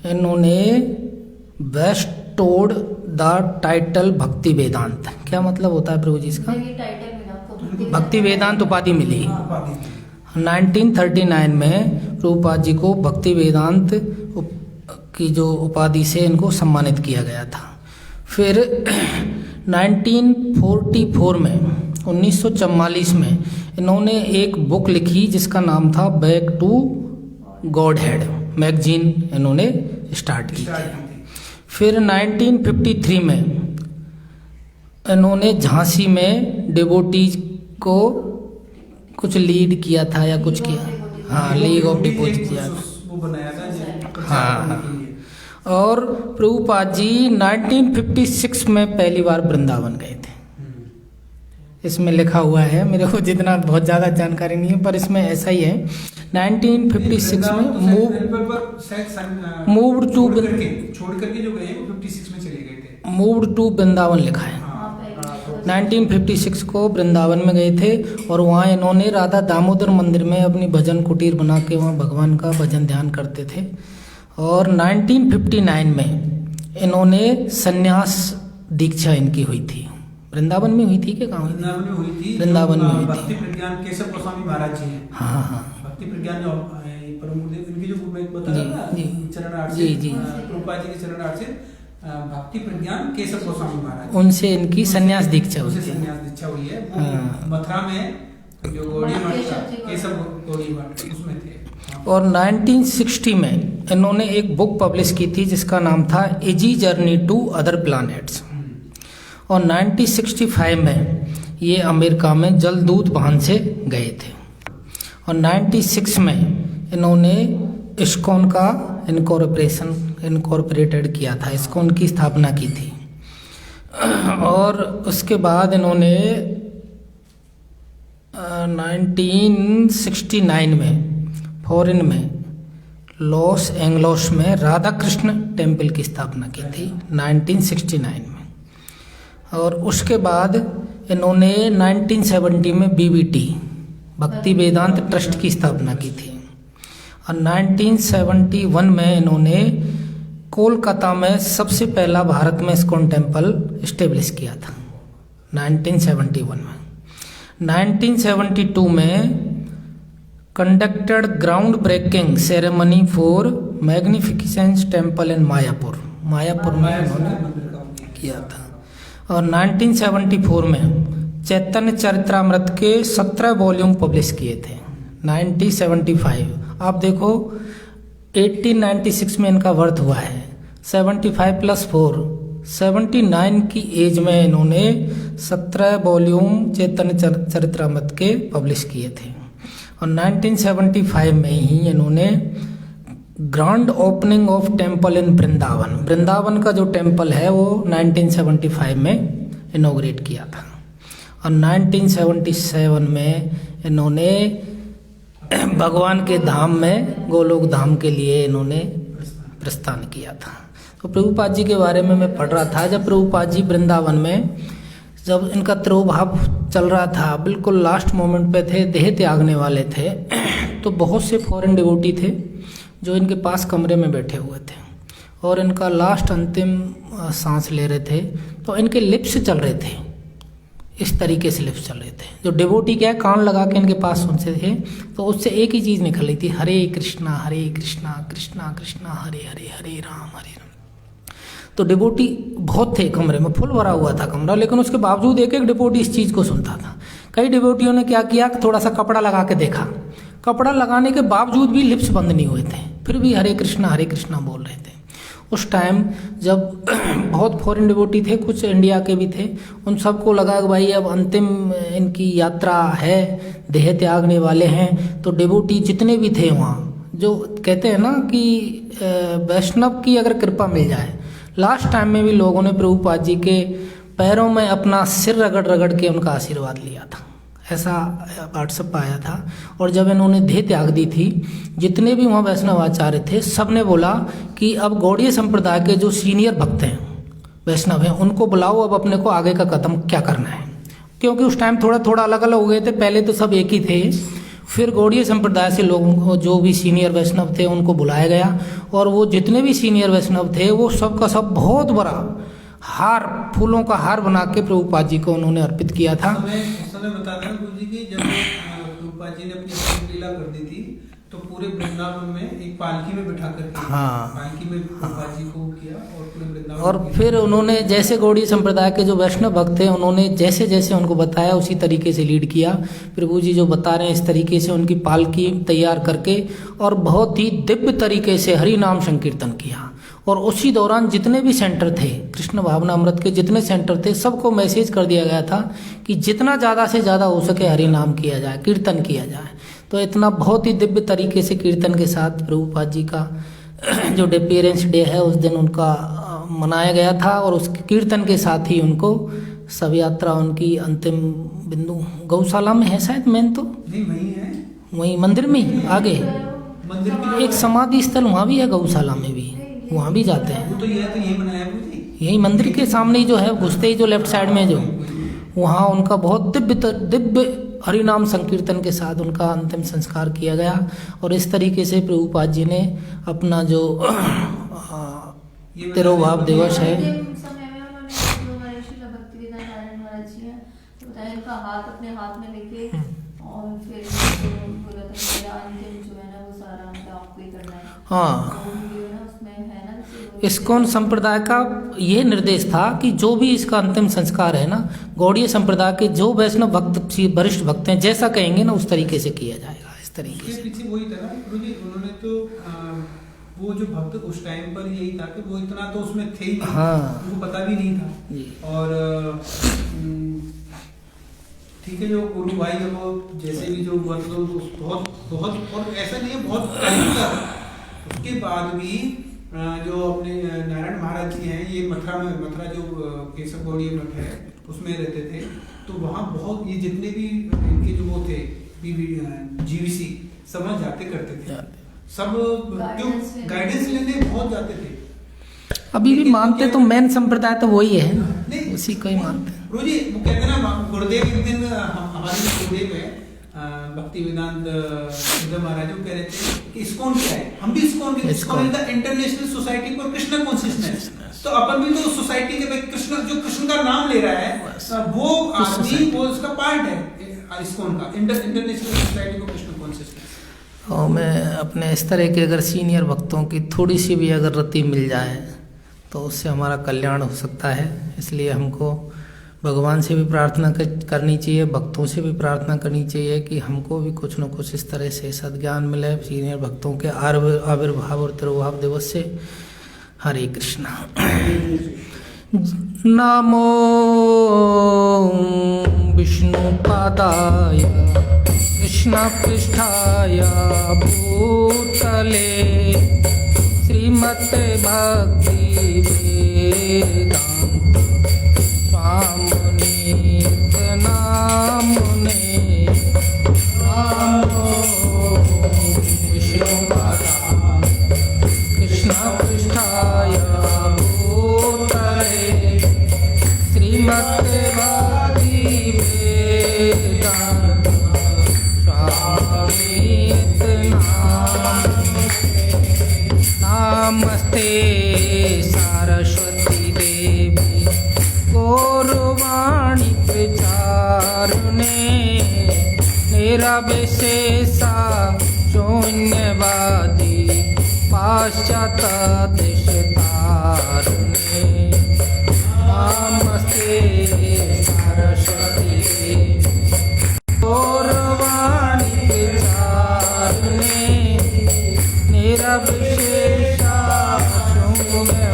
इन्होंने बेस्टोड द टाइटल भक्ति वेदांत। क्या मतलब होता है प्रभु जी इसका? ये टाइटल मिला आपको, भक्ति वेदांत उपाधि मिली। 1939 में प्रभुपाद जी को भक्ति वेदांत की जो उपाधि से इनको सम्मानित किया गया था। फिर 1944 में 1944 में इन्होंने एक बुक लिखी जिसका नाम था Back to Godhead, magazine इन्होंने स्टार्ट की थी। फिर 1953 में इन्होंने झांसी में डिवोटीज को कुछ लीड किया था या कुछ किया, हाँ, लीग ऑफ डिवोटीज किया, वो बनाया था। हाँ। और प्रभुपाद जी 1956 में पहली बार वृंदावन गए थे। इसमें लिखा हुआ है, मेरे को जितना बहुत ज़्यादा जानकारी नहीं है पर इसमें ऐसा ही है। 1956 में मूव्ड टू छोड़ करके जो गए वो 56 में चले गए थे। मूव्ड टू वृंदावन लिखा है। 1956 को वृंदावन में गए थे और वहाँ इन्होंने राधा दामोदर मंदिर में अपनी भजन कुटीर बना के वहाँ भगवान का भजन ध्यान करते थे। और 1959 में इन्होंने संन्यास दीक्षा इनकी हुई थी। वृंदावन में हुई थी कि कहाँ हुई थी? वृंदावन में हुई थी। भक्ति प्रज्ञान केशव गोस्वामी महाराज जी हैं। हाँ हाँ, भक्ति प्रज्ञान जो परम गुरुदेव इनकी जो मैं बता रहा था चरणार्थ जी जी, प्रभुपाद जी के चरणार्थ से भक्ति प्रज्ञान केशव गोस्वामी महाराज, उनसे इनकी संन्यास दीक्षा हुई थी। संन्यास दीक्षा हुई है। वो हाँ। मथुरा में जो गौड़ी मठ था, केशव गौड़ी मठ, उसमें थे। और 1960 में इन्होंने एक बुक पब्लिश की थी जिसका नाम था Easy Journey to Other Planets. और 1965 में ये अमेरिका में जलदूत वाहन से गए थे। और 96 में इन्होंने इस्कॉन का इनकॉर्पोरेटेड किया था, इस्कॉन की स्थापना की थी। और उसके बाद इन्होंने 1969 में फॉरेन में लॉस एंजल्स में राधा कृष्ण टेम्पल की स्थापना की थी 1969 में। और उसके बाद इन्होंने 1970 में बीबीटी भक्ति वेदांत ट्रस्ट की स्थापना की थी। और 1971 में इन्होंने कोलकाता में सबसे पहला भारत में इस्कॉन टेम्पल इस्टेब्लिश किया था 1971 में। 1972 में conducted ground breaking ceremony for magnificence temple in Mayapur में इन्होंने किया था। और 1974 में चैतन्य चरित्रामृत के 17 वॉल्यूम पब्लिश किए थे 1975। आप देखो 1896 में इनका बर्थ हुआ है, 75 + 4 79 की एज में इन्होंने 17 वॉल्यूम चैतन्य चरित्रामृत के पब्लिश किए थे। और 1975 में ही इन्होंने grand opening of temple in Vrindavan का जो टेम्पल है वो 1975 में इनॉग्रेट किया था। और 1977 में इन्होंने भगवान के धाम में गोलोक धाम के लिए इन्होंने प्रस्थान किया था। तो प्रभुपाद जी के बारे में मैं पढ़ रहा था, जब प्रभुपाद जी वृंदावन में जब इनका तिरोभाव चल रहा था, बिल्कुल लास्ट मोमेंट पे थे, देह त्यागने वाले थे, तो बहुत से फॉरेन डिवोटी थे जो इनके पास कमरे में बैठे हुए थे और इनका लास्ट अंतिम सांस ले रहे थे। तो इनके लिप्स चल रहे थे, इस तरीके से लिप्स चल रहे थे। जो डिवोटी क्या कान लगा के इनके पास सुनते थे तो उससे एक ही चीज़ निकल रही थी, हरे कृष्णा कृष्णा कृष्णा हरे हरे, हरे राम। तो डिवोटी बहुत थे, कमरे में फुल भरा हुआ था कमरा, लेकिन उसके बावजूद एक एक डिवोटी इस चीज़ को सुनता था। कई डिवोटियों ने क्या किया, थोड़ा सा कपड़ा लगा के देखा, कपड़ा लगाने के बावजूद भी लिप्स बंद नहीं हुए थे, फिर भी हरे कृष्णा बोल रहे थे। उस टाइम जब बहुत फॉरेन डिवोटी थे, कुछ इंडिया के भी थे, उन सबको लगा कि भाई अब अंतिम इनकी यात्रा है, देह त्यागने वाले हैं, तो डिवोटी जितने भी थे वहाँ, जो कहते हैं ना कि वैष्णव की अगर कृपा मिल जाए, लास्ट टाइम में भी लोगों ने प्रभुपाद जी के पैरों में अपना सिर रगड़ रगड़ के उनका आशीर्वाद लिया था, ऐसा व्हाट्सएप आया था। और जब इन्होंने देह त्याग दी थी, जितने भी वहाँ वैष्णव आचार्य थे, सब ने बोला कि अब गौड़ीय संप्रदाय के जो सीनियर भक्त हैं, वैष्णव हैं, उनको बुलाओ, अब अपने को आगे का कदम क्या करना है। क्योंकि उस टाइम थोड़ा थोड़ा अलग अलग हो गए थे, पहले तो सब एक ही थे, फिर गौड़ीय संप्रदाय से लोगों को, जो भी सीनियर वैष्णव थे, उनको बुलाया गया, और वो जितने भी सीनियर वैष्णव थे, वो सब का सब बहुत बड़ा हार, फूलों का हार बना के प्रभुपाद जी को उन्होंने अर्पित किया था। समय बताते हैं गुरु जी की, जब प्रभुपाद जी ने अपनी लीला कर दी थी, तो पूरे वृंदावन में एक पालकी में बिठा करके, हाँ, पालकी में प्रभुपाद जी को किया और पूरे वृंदावन। और फिर उन्होंने जैसे गौड़ीय संप्रदाय के जो वैष्णव भक्त थे, उन्होंने जैसे जैसे उनको बताया उसी तरीके से लीड किया। प्रभु जी जो बता रहे हैं, इस तरीके से उनकी पालकी तैयार करके और बहुत ही दिव्य तरीके से हरि नाम संकीर्तन किया। और उसी दौरान जितने भी सेंटर थे, कृष्ण भावना अमृत के जितने सेंटर थे, सबको मैसेज कर दिया गया था कि जितना ज़्यादा से ज़्यादा हो सके हरि नाम किया जाए, कीर्तन किया जाए। तो इतना बहुत ही दिव्य तरीके से कीर्तन के साथ प्रभुपाद जी का जो डिसअपीयरेंस डे है, उस दिन उनका मनाया गया था। और उस कीर्तन के साथ ही उनको सब यात्रा, उनकी अंतिम बिंदु गौशाला में है शायद, मेन तो नहीं वही है, वहीं मंदिर में आगे मंदिर की एक समाधि स्थल वहाँ भी है, गौशाला में भी, वहाँ भी जाते हैं। वो तो ये है, तो यही बनाया है मुझे, यही मंदिर के सामने ही जो है, घुसते ही जो लेफ्ट साइड में जो, वहाँ उनका बहुत दिव्य हरिनाम संकीर्तन के साथ उनका अंतिम संस्कार किया गया। और इस तरीके से प्रभुपाद जी ने अपना जो तिरुभाव दिवस है, समय में उन्होंने जो हमारे श्रील भक्तिवेदांत नारायण महाराज जी हैं, तो बताया इनका हाथ अपने हाथ में लेके, और फिर बोला था मेरा अंतिम जो है ना वो सारा आपको ही करना है। हाँ, उसमें है ना, इस्कॉन संप्रदाय का ये निर्देश था कि जो भी इसका अंतिम संस्कार है ना, गौड़ीय संप्रदाय के जो वैष्णव भक्त, वरिष्ठ भक्त हैं, जैसा कहेंगे ना उस तरीके से किया जाएगा। इस तरीके से पीछे वही था ना गुरु जी, उन्होंने तो वो जो भक्त उस टाइम पर यही था कि वो इतना तो उसमें थे ही नहीं, हाँ, उनको पता भी नहीं था जी। और ठीक है, जो गुरु भाई है वो जैसे भी जो हुआ तो बहुत बहुत, और ऐसा नहीं है बहुत टाइम तक, उसके बाद भी जो अपने नारायण महाराज जी हैं, ये मथुरा जो केशव गौड़ीय मठ है उसमें रहते थे। तो वहाँ बहुत ये जितने भी इनके जो वो थे जीवीसी समझ जाते करते थे, सब क्यों गाइडेंस लेने बहुत जाते थे। अभी भी मानते तो मेन संप्रदाय तो वही है ना, उसी को ही मानते हैं। गुरु जी वो कहते हैं ना, गुरुदेव एक दिन हमारे गुरुदेव है भक्ति वेदांत महाराज कह रहे थे कि इस्कॉन क्या है, हम भी ISKCON is the international society for Krishna consciousness. तो अपन भी तो सोसाइटी के भाई कृष्ण, जो कृष्ण का नाम ले रहा है वो आदमी, वो उसका पार्ट है इस्कॉन का, international society for Krishna consciousness. और मैं अपने इस तरह के अगर सीनियर भक्तों की थोड़ी सी भी अगर रति मिल जाए तो उससे हमारा कल्याण हो सकता है। इसलिए हमको भगवान से भी प्रार्थना करनी चाहिए, भक्तों से भी प्रार्थना करनी चाहिए कि हमको भी कुछ न कुछ इस तरह से सद्ज्ञान मिले सीनियर भक्तों के आविर्भाव और तिरुभाव दिवस से। हरे कृष्णा। नमो विष्णुपादाय कृष्णपृष्ठाय भूतले श्रीमते भक्ति वेदांत स्वामिने नामुने नमो विष्णुपादाय कृष्णपृष्ठाय भूतले श्रीमते भक्ति वेदांत नमस्ते सरस्वती देवी गौरवाणी प्रचारिणे निरविशेषा शून्यवादी पाश्चात्य देशतारिणे। नमस्ते सरस्वती देवी गौरवाणी प्रचारिणे निरविशेषा शून्यवादी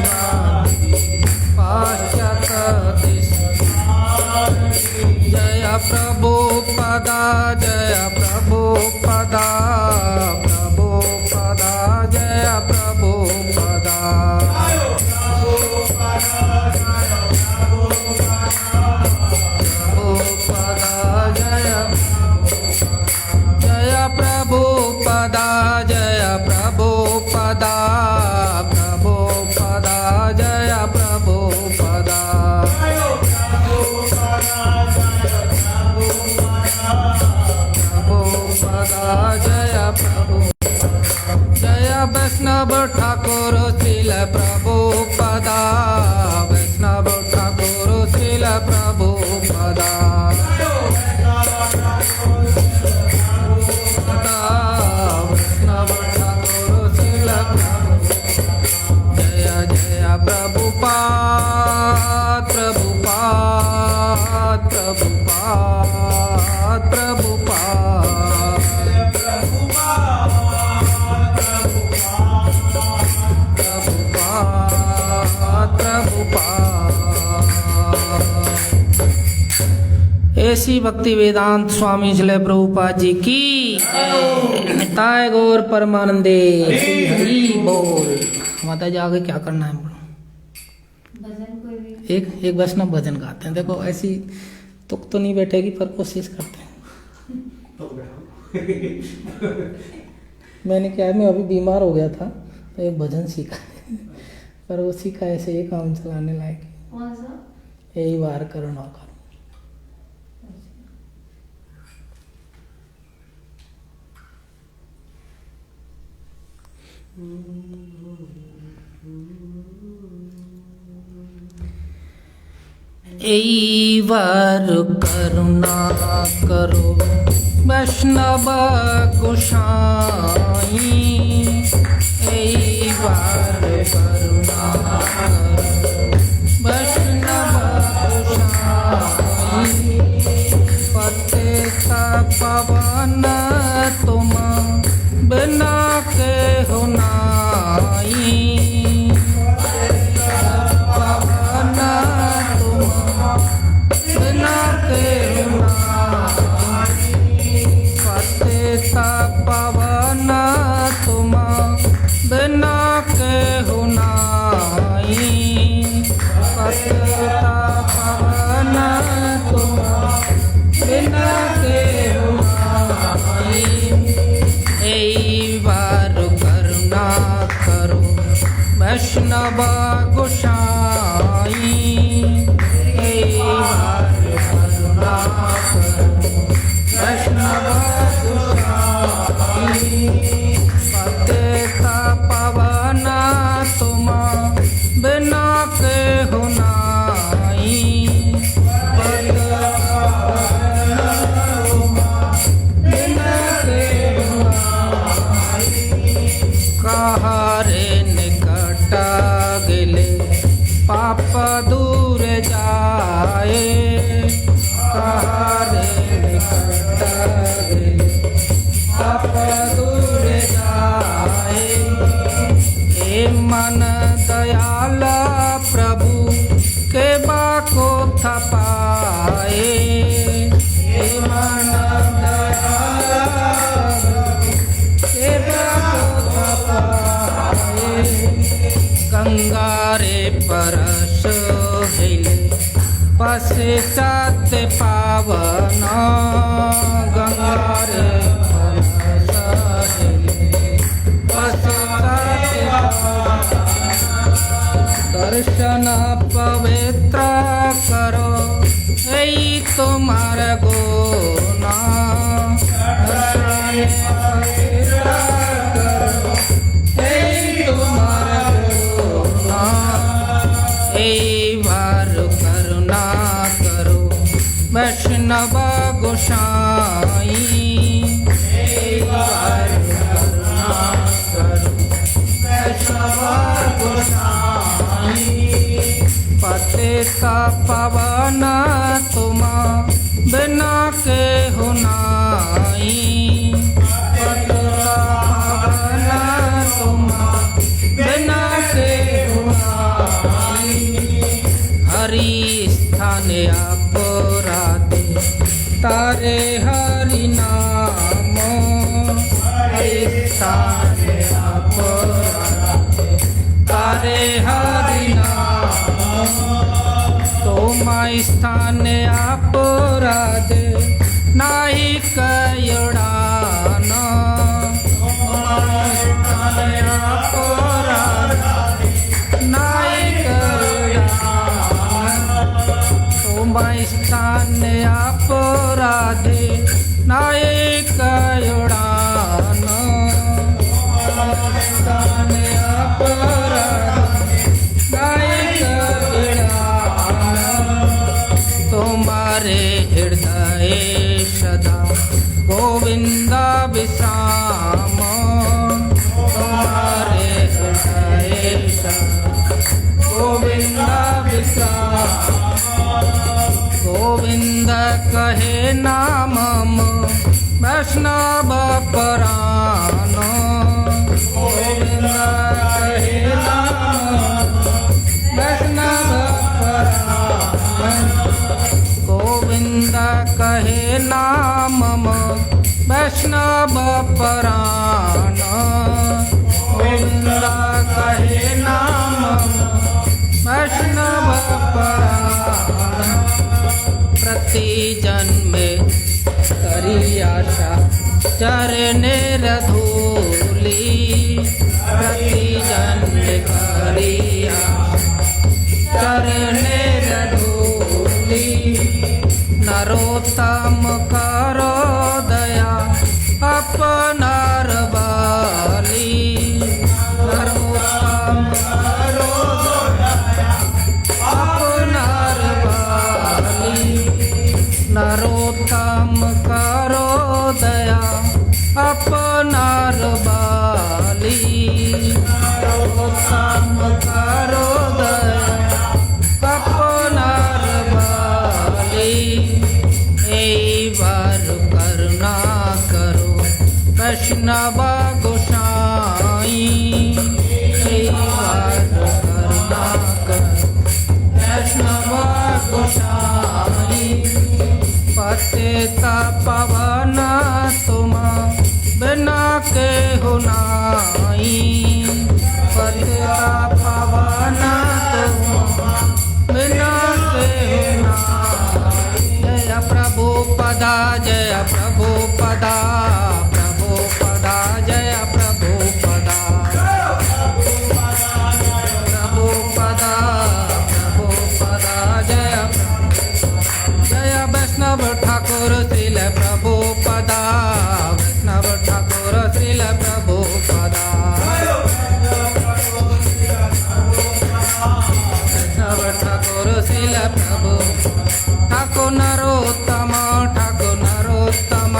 जय प्रभुपदा प्रभुपदा जय प्रभुपदा प्रभुपदा जय प्रभुपदा प्रभुपदा जय प्रभुपदा प्रभुपदा जय प्रभु जय वैष्णव ठाकुर श्रील प्रभुपदा वैष्णव ठाकुर श्रील प्रभुपदा प्रभुपाद प्रभुपाद प्रभुपाद प्रभुपाद प्रभुपाद प्रभुपाद। ऐसी भक्ति वेदांत स्वामी श्रील प्रभुपाद जी की ताय गौर परमानंदे हरि बोल। माता जी आगे क्या करना है? भजन कोई भी एक वैष्णव भजन गाते हैं। देखो ऐसी तुक तो नहीं बैठेगी पर कोशिश करते हैं। मैंने क्या है, मैं अभी बीमार हो गया था तो एक भजन सीखा पर वो सीखा ऐसे ही काम चलाने लायक। कौन सा? यही बार करुणा करो। एई बार करुणा करो वैष्णव गोसाई एई बार करुणा करो वैष्णव गोसाई पतित पावन तुम बिना के हो नाई पवन तुम बिना के हो नाई पवन तुम बिना के हो नाई एई बार करुणा करो वैष्णव गोसाई एई बार करुणा करो वैष्णव पतित पावन तुम बिना के हो नाई बिना के हो नाई कहारे निकट गिले पाप दूर जाए कहारे निकट गिले पाप दूर जाए हे मन दयाल प्रभु के बाको थपाए हे मन दयाल के बाको थपाए गंगा रे परस हिले पश्चात पावन गंगा रे दर्शन पवित्र करो यही तुम्हार गुना दर्शन पवित्र करो यही तुम्हार गुना यही बार करुणा करो वैष्णव गोसाई यही बार करुणा करो वैष्णव गोसाई पतित पावन तुम बिना के हो नाई पतित पावन तुम बिना के हो नाई हरि स्थान अपराधे तारे हरि तुम्हारे हरि नाम तुम स्थान अपराध नाही कयुड़ान स्थान अपराधे नायक उड़ान स्थान अपराधे नायक उड़ान तुम्हारे हृदय सदा गोविंद विश्राम तुम्हारे हृदय सदा गोविंद विश्राम गोविंद कहे नामम वैष्णव परान गोविंद कहे नामम वैष्णव परान गोविंद कहे नामम वैष्णव परान गोविंद कहे नामम वैष्णव परान प्रति जन्मे करी आशा चरणे रधूली प्रति जन्मे करी आशा चरणे रधूली नरोत्तम करो दया अपनार बाली नरोत्तम करो अपनार बाली नरोत्तम करो दया अपनार बाली नरोत्तम करो दया अपनार बाली एक बार करुणा करो वैष्णव गोसाई एक बार करुणा करो वैष्णव गोसाई पतिता पवन तुम बिना के हो नाई पतिता पवन तुम बिना के हो नाई जय प्रभु पदा जय प्रभु पदा प्रभु पदा जय प्रभु पदा प्रभु पदा प्रभु पदा जय जय वैष्णव ठाकुर श्रील प्रभु पदा वैष्णव ठाकुर श्रील प्रभु पदा वैष्णव ठाकुर श्रील प्रभु ठाकुर नरोत्तम ठाकुर नरोत्तम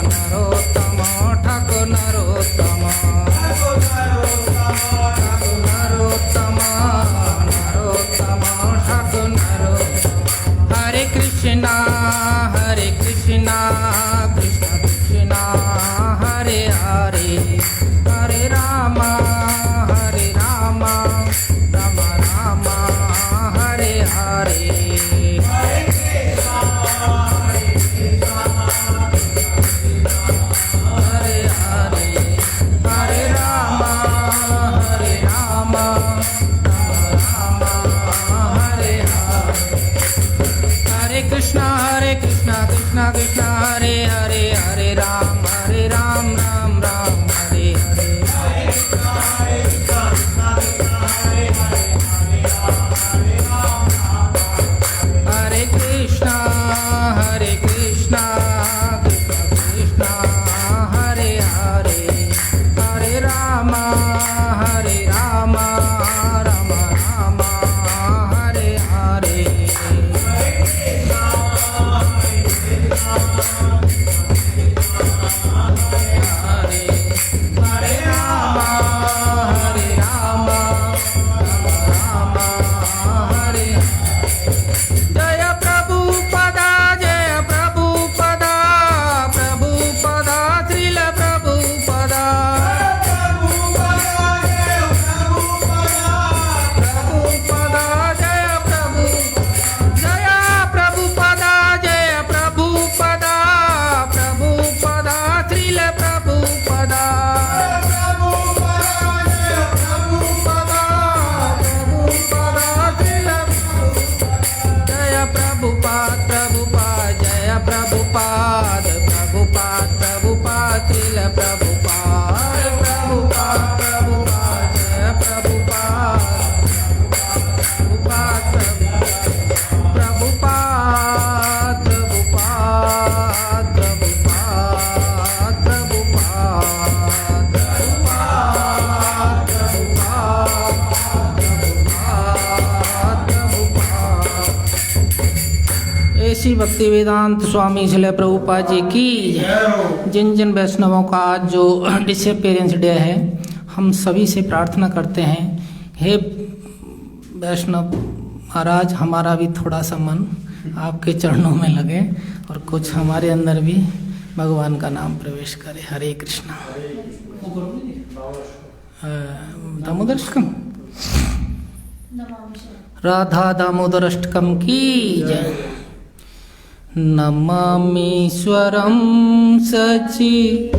नरोत्तम ठाकुर नरोत्तम ठाकुर नरोत्तम नरोत्तम ठाकुर नरोत्तम हरे कृष्णा कृष्ण कृष्ण हरे हरे हरे राम राम राम हरे हरे हरे हरे हरे राम राम राम हरे हरे हरे कृष्णा कृष्ण कृष्ण हरे हरे हरे राम राम राम हरे हरे हरे कृष्णा कृष्ण कृष्ण हरे हरे हरे राम राम राम हरे हरे जय प्रभु पदा प्रभु पदा प्रभुपाद त्रिल प्रभुपाद प्रभुपाद प्रभुपाद जय प्रभुपाद प्रभुपाद प्रभुपाद प्रभुपाद प्रभुपाद प्रभुपाद। ऐसी भक्ति वेदांत स्वामी श्रील प्रभुपाद जी की जिन जिन वैष्णवों का आज जो डिसअपियरेंस डे है, हम सभी से प्रार्थना करते हैं, हे वैष्णव महाराज, हमारा भी थोड़ा सा मन आपके चरणों में लगे और कुछ हमारे अंदर भी भगवान का नाम प्रवेश करे। हरे कृष्णा। दामोदराष्टकम, राधा दामोदराष्टकम की जय। नमामीश्वरं सच्चिदानन्दरूपं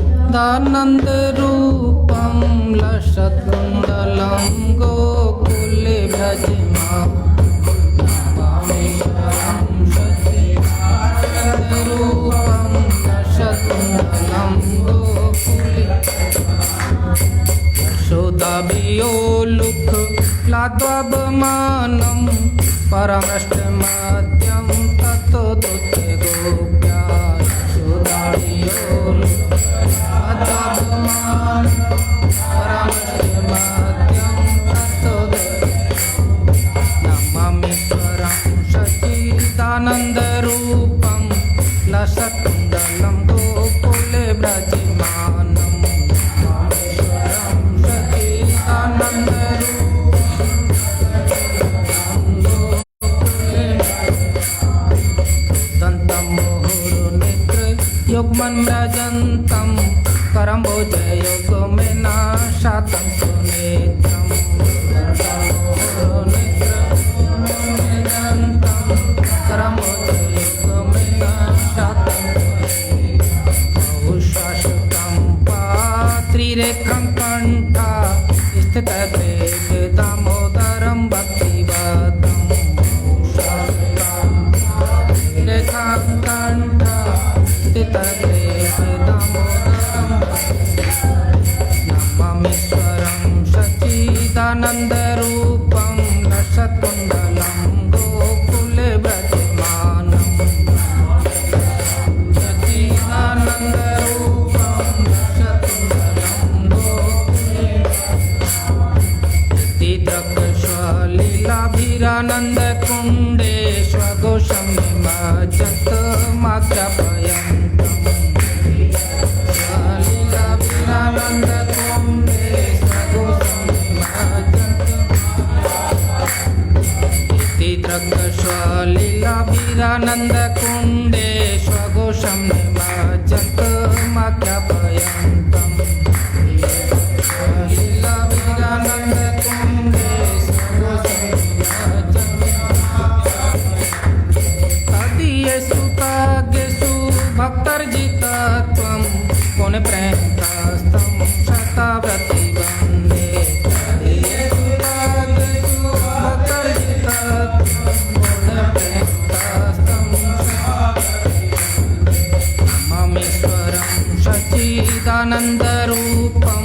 लसत्कुण्डलं गोकुले भजमाम। नमामीश्वरं सच्चिदानन्दरूपं लसत्कुण्डलं गोकुले यशोदाभियोलुक लाद्वाबमानं परमष्टमद्यं ततो दुते गोप्या। यशोदाभियोलुक लाद्वाबमानं परमष्टमद्यं ततो दुते। नमामीश्वरं सच्चिदानन्दरूपं लसत्कुण्डलं गोकुले व्रजमानं। नमामीश्वरं सच्चिदानन्दरूपं युग्मन् व्रजन्तं करम्बोजयुग्मेना शातं सुनेत्रं। करम्बोजयुग्मेना शातं बहुश्वासुतं पात्रिरेखं कण्ठा स्थितग्रे दामोदरं भक्तिवतं। रेखां कण्ठा नमामीश्वरं सच्चिदानन्दरूपं लसत्कुण्डलं गोकुले व्रजमानं। सच्चिदानन्दरूपं लसत्कुण्डलं गोकुले लीलाभिरानन्दकुण्डे स्वघोषं निमज्जन्तमाज्ञापयन्तम्। लीलाभिरानन्दकुण्डे स्वघोषं लीलाभिरानन्दकुण्डे स्वघोषं निमज्जन्तमाज्ञापयन्तम्। लीलाभिरानन्दकुण्डे स्वघोषं तदीयेषु काव्येषु भक्तर्जितत्वं पुण्यप्रेमस्तं शताव्रति वन्दे। तदीयेषु काव्येषु भक्तर्जितत्वं पुण्यप्रेमस्तं नमामीश्वरं सच्चिदानन्दरूपं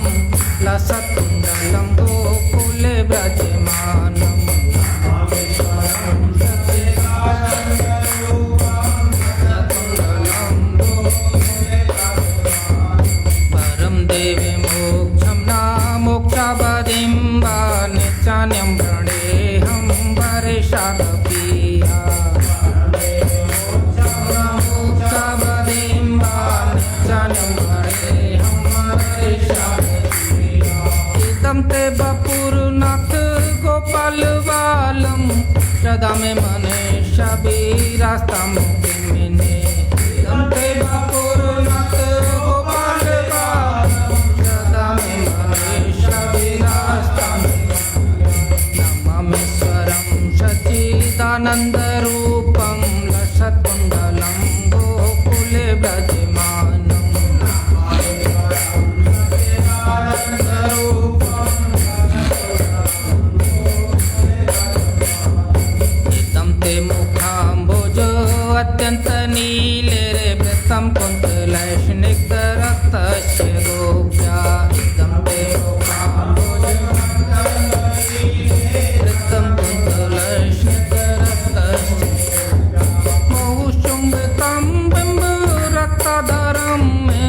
लसत्कुण्डलं गोकुले व्रजमानं। परं देवी मोक्षं न मोक्षावधिं वा नित्यान्यं प्रणेहं वरेशादपीया। मोक्षावधिं वा नित्यान्यं प्रणेहं वरेशादपीया। इदं ते वपुर्नाथ गोपालबालं सदा मे मनीषाभिरास्तां मुक्तिमेने। इदं ते वपुर्नाथ गोपालबालं सदा मे मनीषाभिरास्तां। नमामीश्वरं सच्चिदानन्दरूपं लसत्कुण्डलं गोकुले व्रजमानं। इदं ते मुखाम्बोजो अत्यन्तनीलं तस्य गोप्या इदं वृत्तं कुन्तलश्निकरस्तस्य मौचुम्बितं बिम्बरक्तधरं मे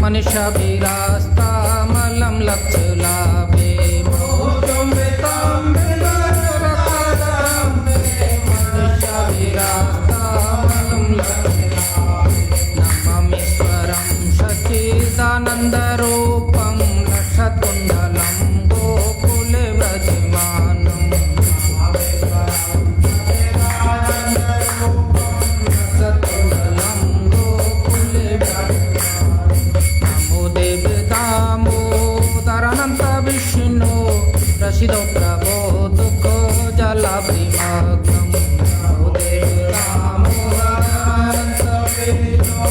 मनीषाभिलास्तामलं लक्ष्यलाभे मौचुम्बितं बिम्बरक्तधरं मे मनीषाभिलास्तामलं नमामीश्वरं सच्चिदानन्दरूपं लक्षकुण्डलं गोकुले व्रजमानम् लक्षकुण्डलं गोकुले नमो देव दामोदरानन्त विष्णु प्रसीदो प्रभो दुःखो जलाभिमग्नम् नमो देव दामोदरानन्त विष्णु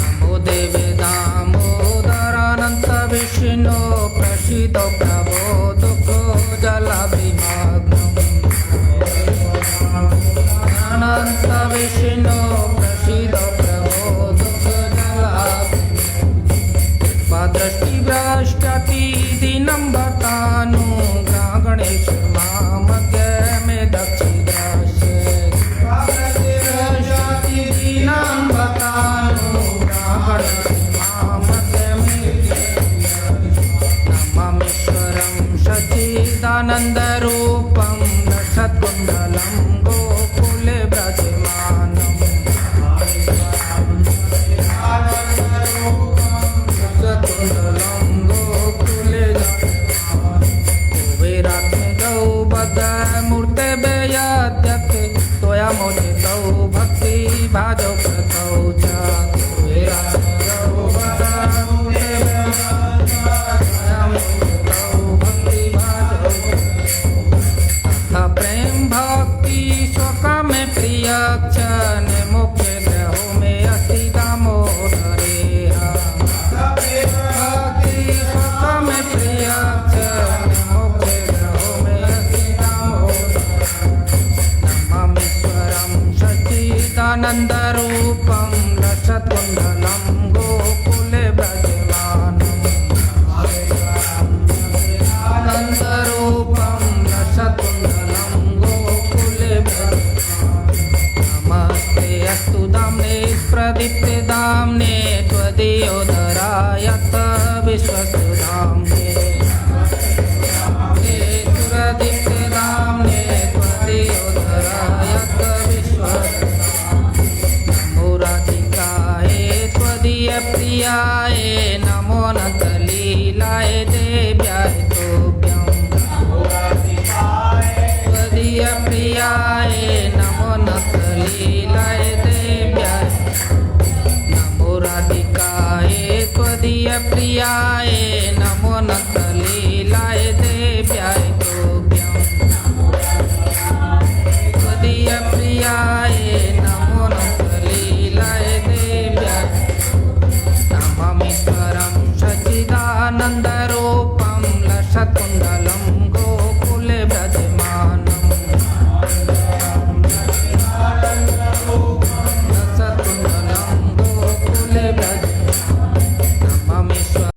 नमो देव दामोदरानन्त विष्णु प्रसीदो प्रभो दुःखो जलाभिमग्नम् अनन्त विष्णु प्रसीदो प्रभो दुःखो जलाभिमग्नम् दीनं भक्तानुग्रह गणेश मामज्ञ मे दक्षिणास्य दीनं भक्तानुग्रह गणेश मामज्ञ मे नमामीश्वरं सच्चिदानन्दरूपं लक्षकुण्डलं गोकुले व्रजमानम् लक्षकुण्डलं गोकुले कुबेरात्मजौ बद्धमूर्ते व्यद्यते त्वया मोचितौ भक्तिभाजौ कृतौ च कुबेरात्मजौ बद्धमूर्ते त्वया मोचितौ भक्तिभाजौ तथा प्रेम भक्ति स्वकामे प्रियक्षण मुख्य ग्रहो में अस्ति दामोदरेहा भक्ति स्वकामे प्रियक्षण मुख्य ग्रहो में अस्ति दामोदरेहा नमामीश्वरं सच्चिदानन्दरूपं लक्षकुण्डलं गोकुले व्रजमानम् आनन्दरूपं लक्षकुण्डलं गोकुले व्रजमानम् नमस्ते अस्तु दाम्ने प्रदीप्ते दाम्ने त्वदीयो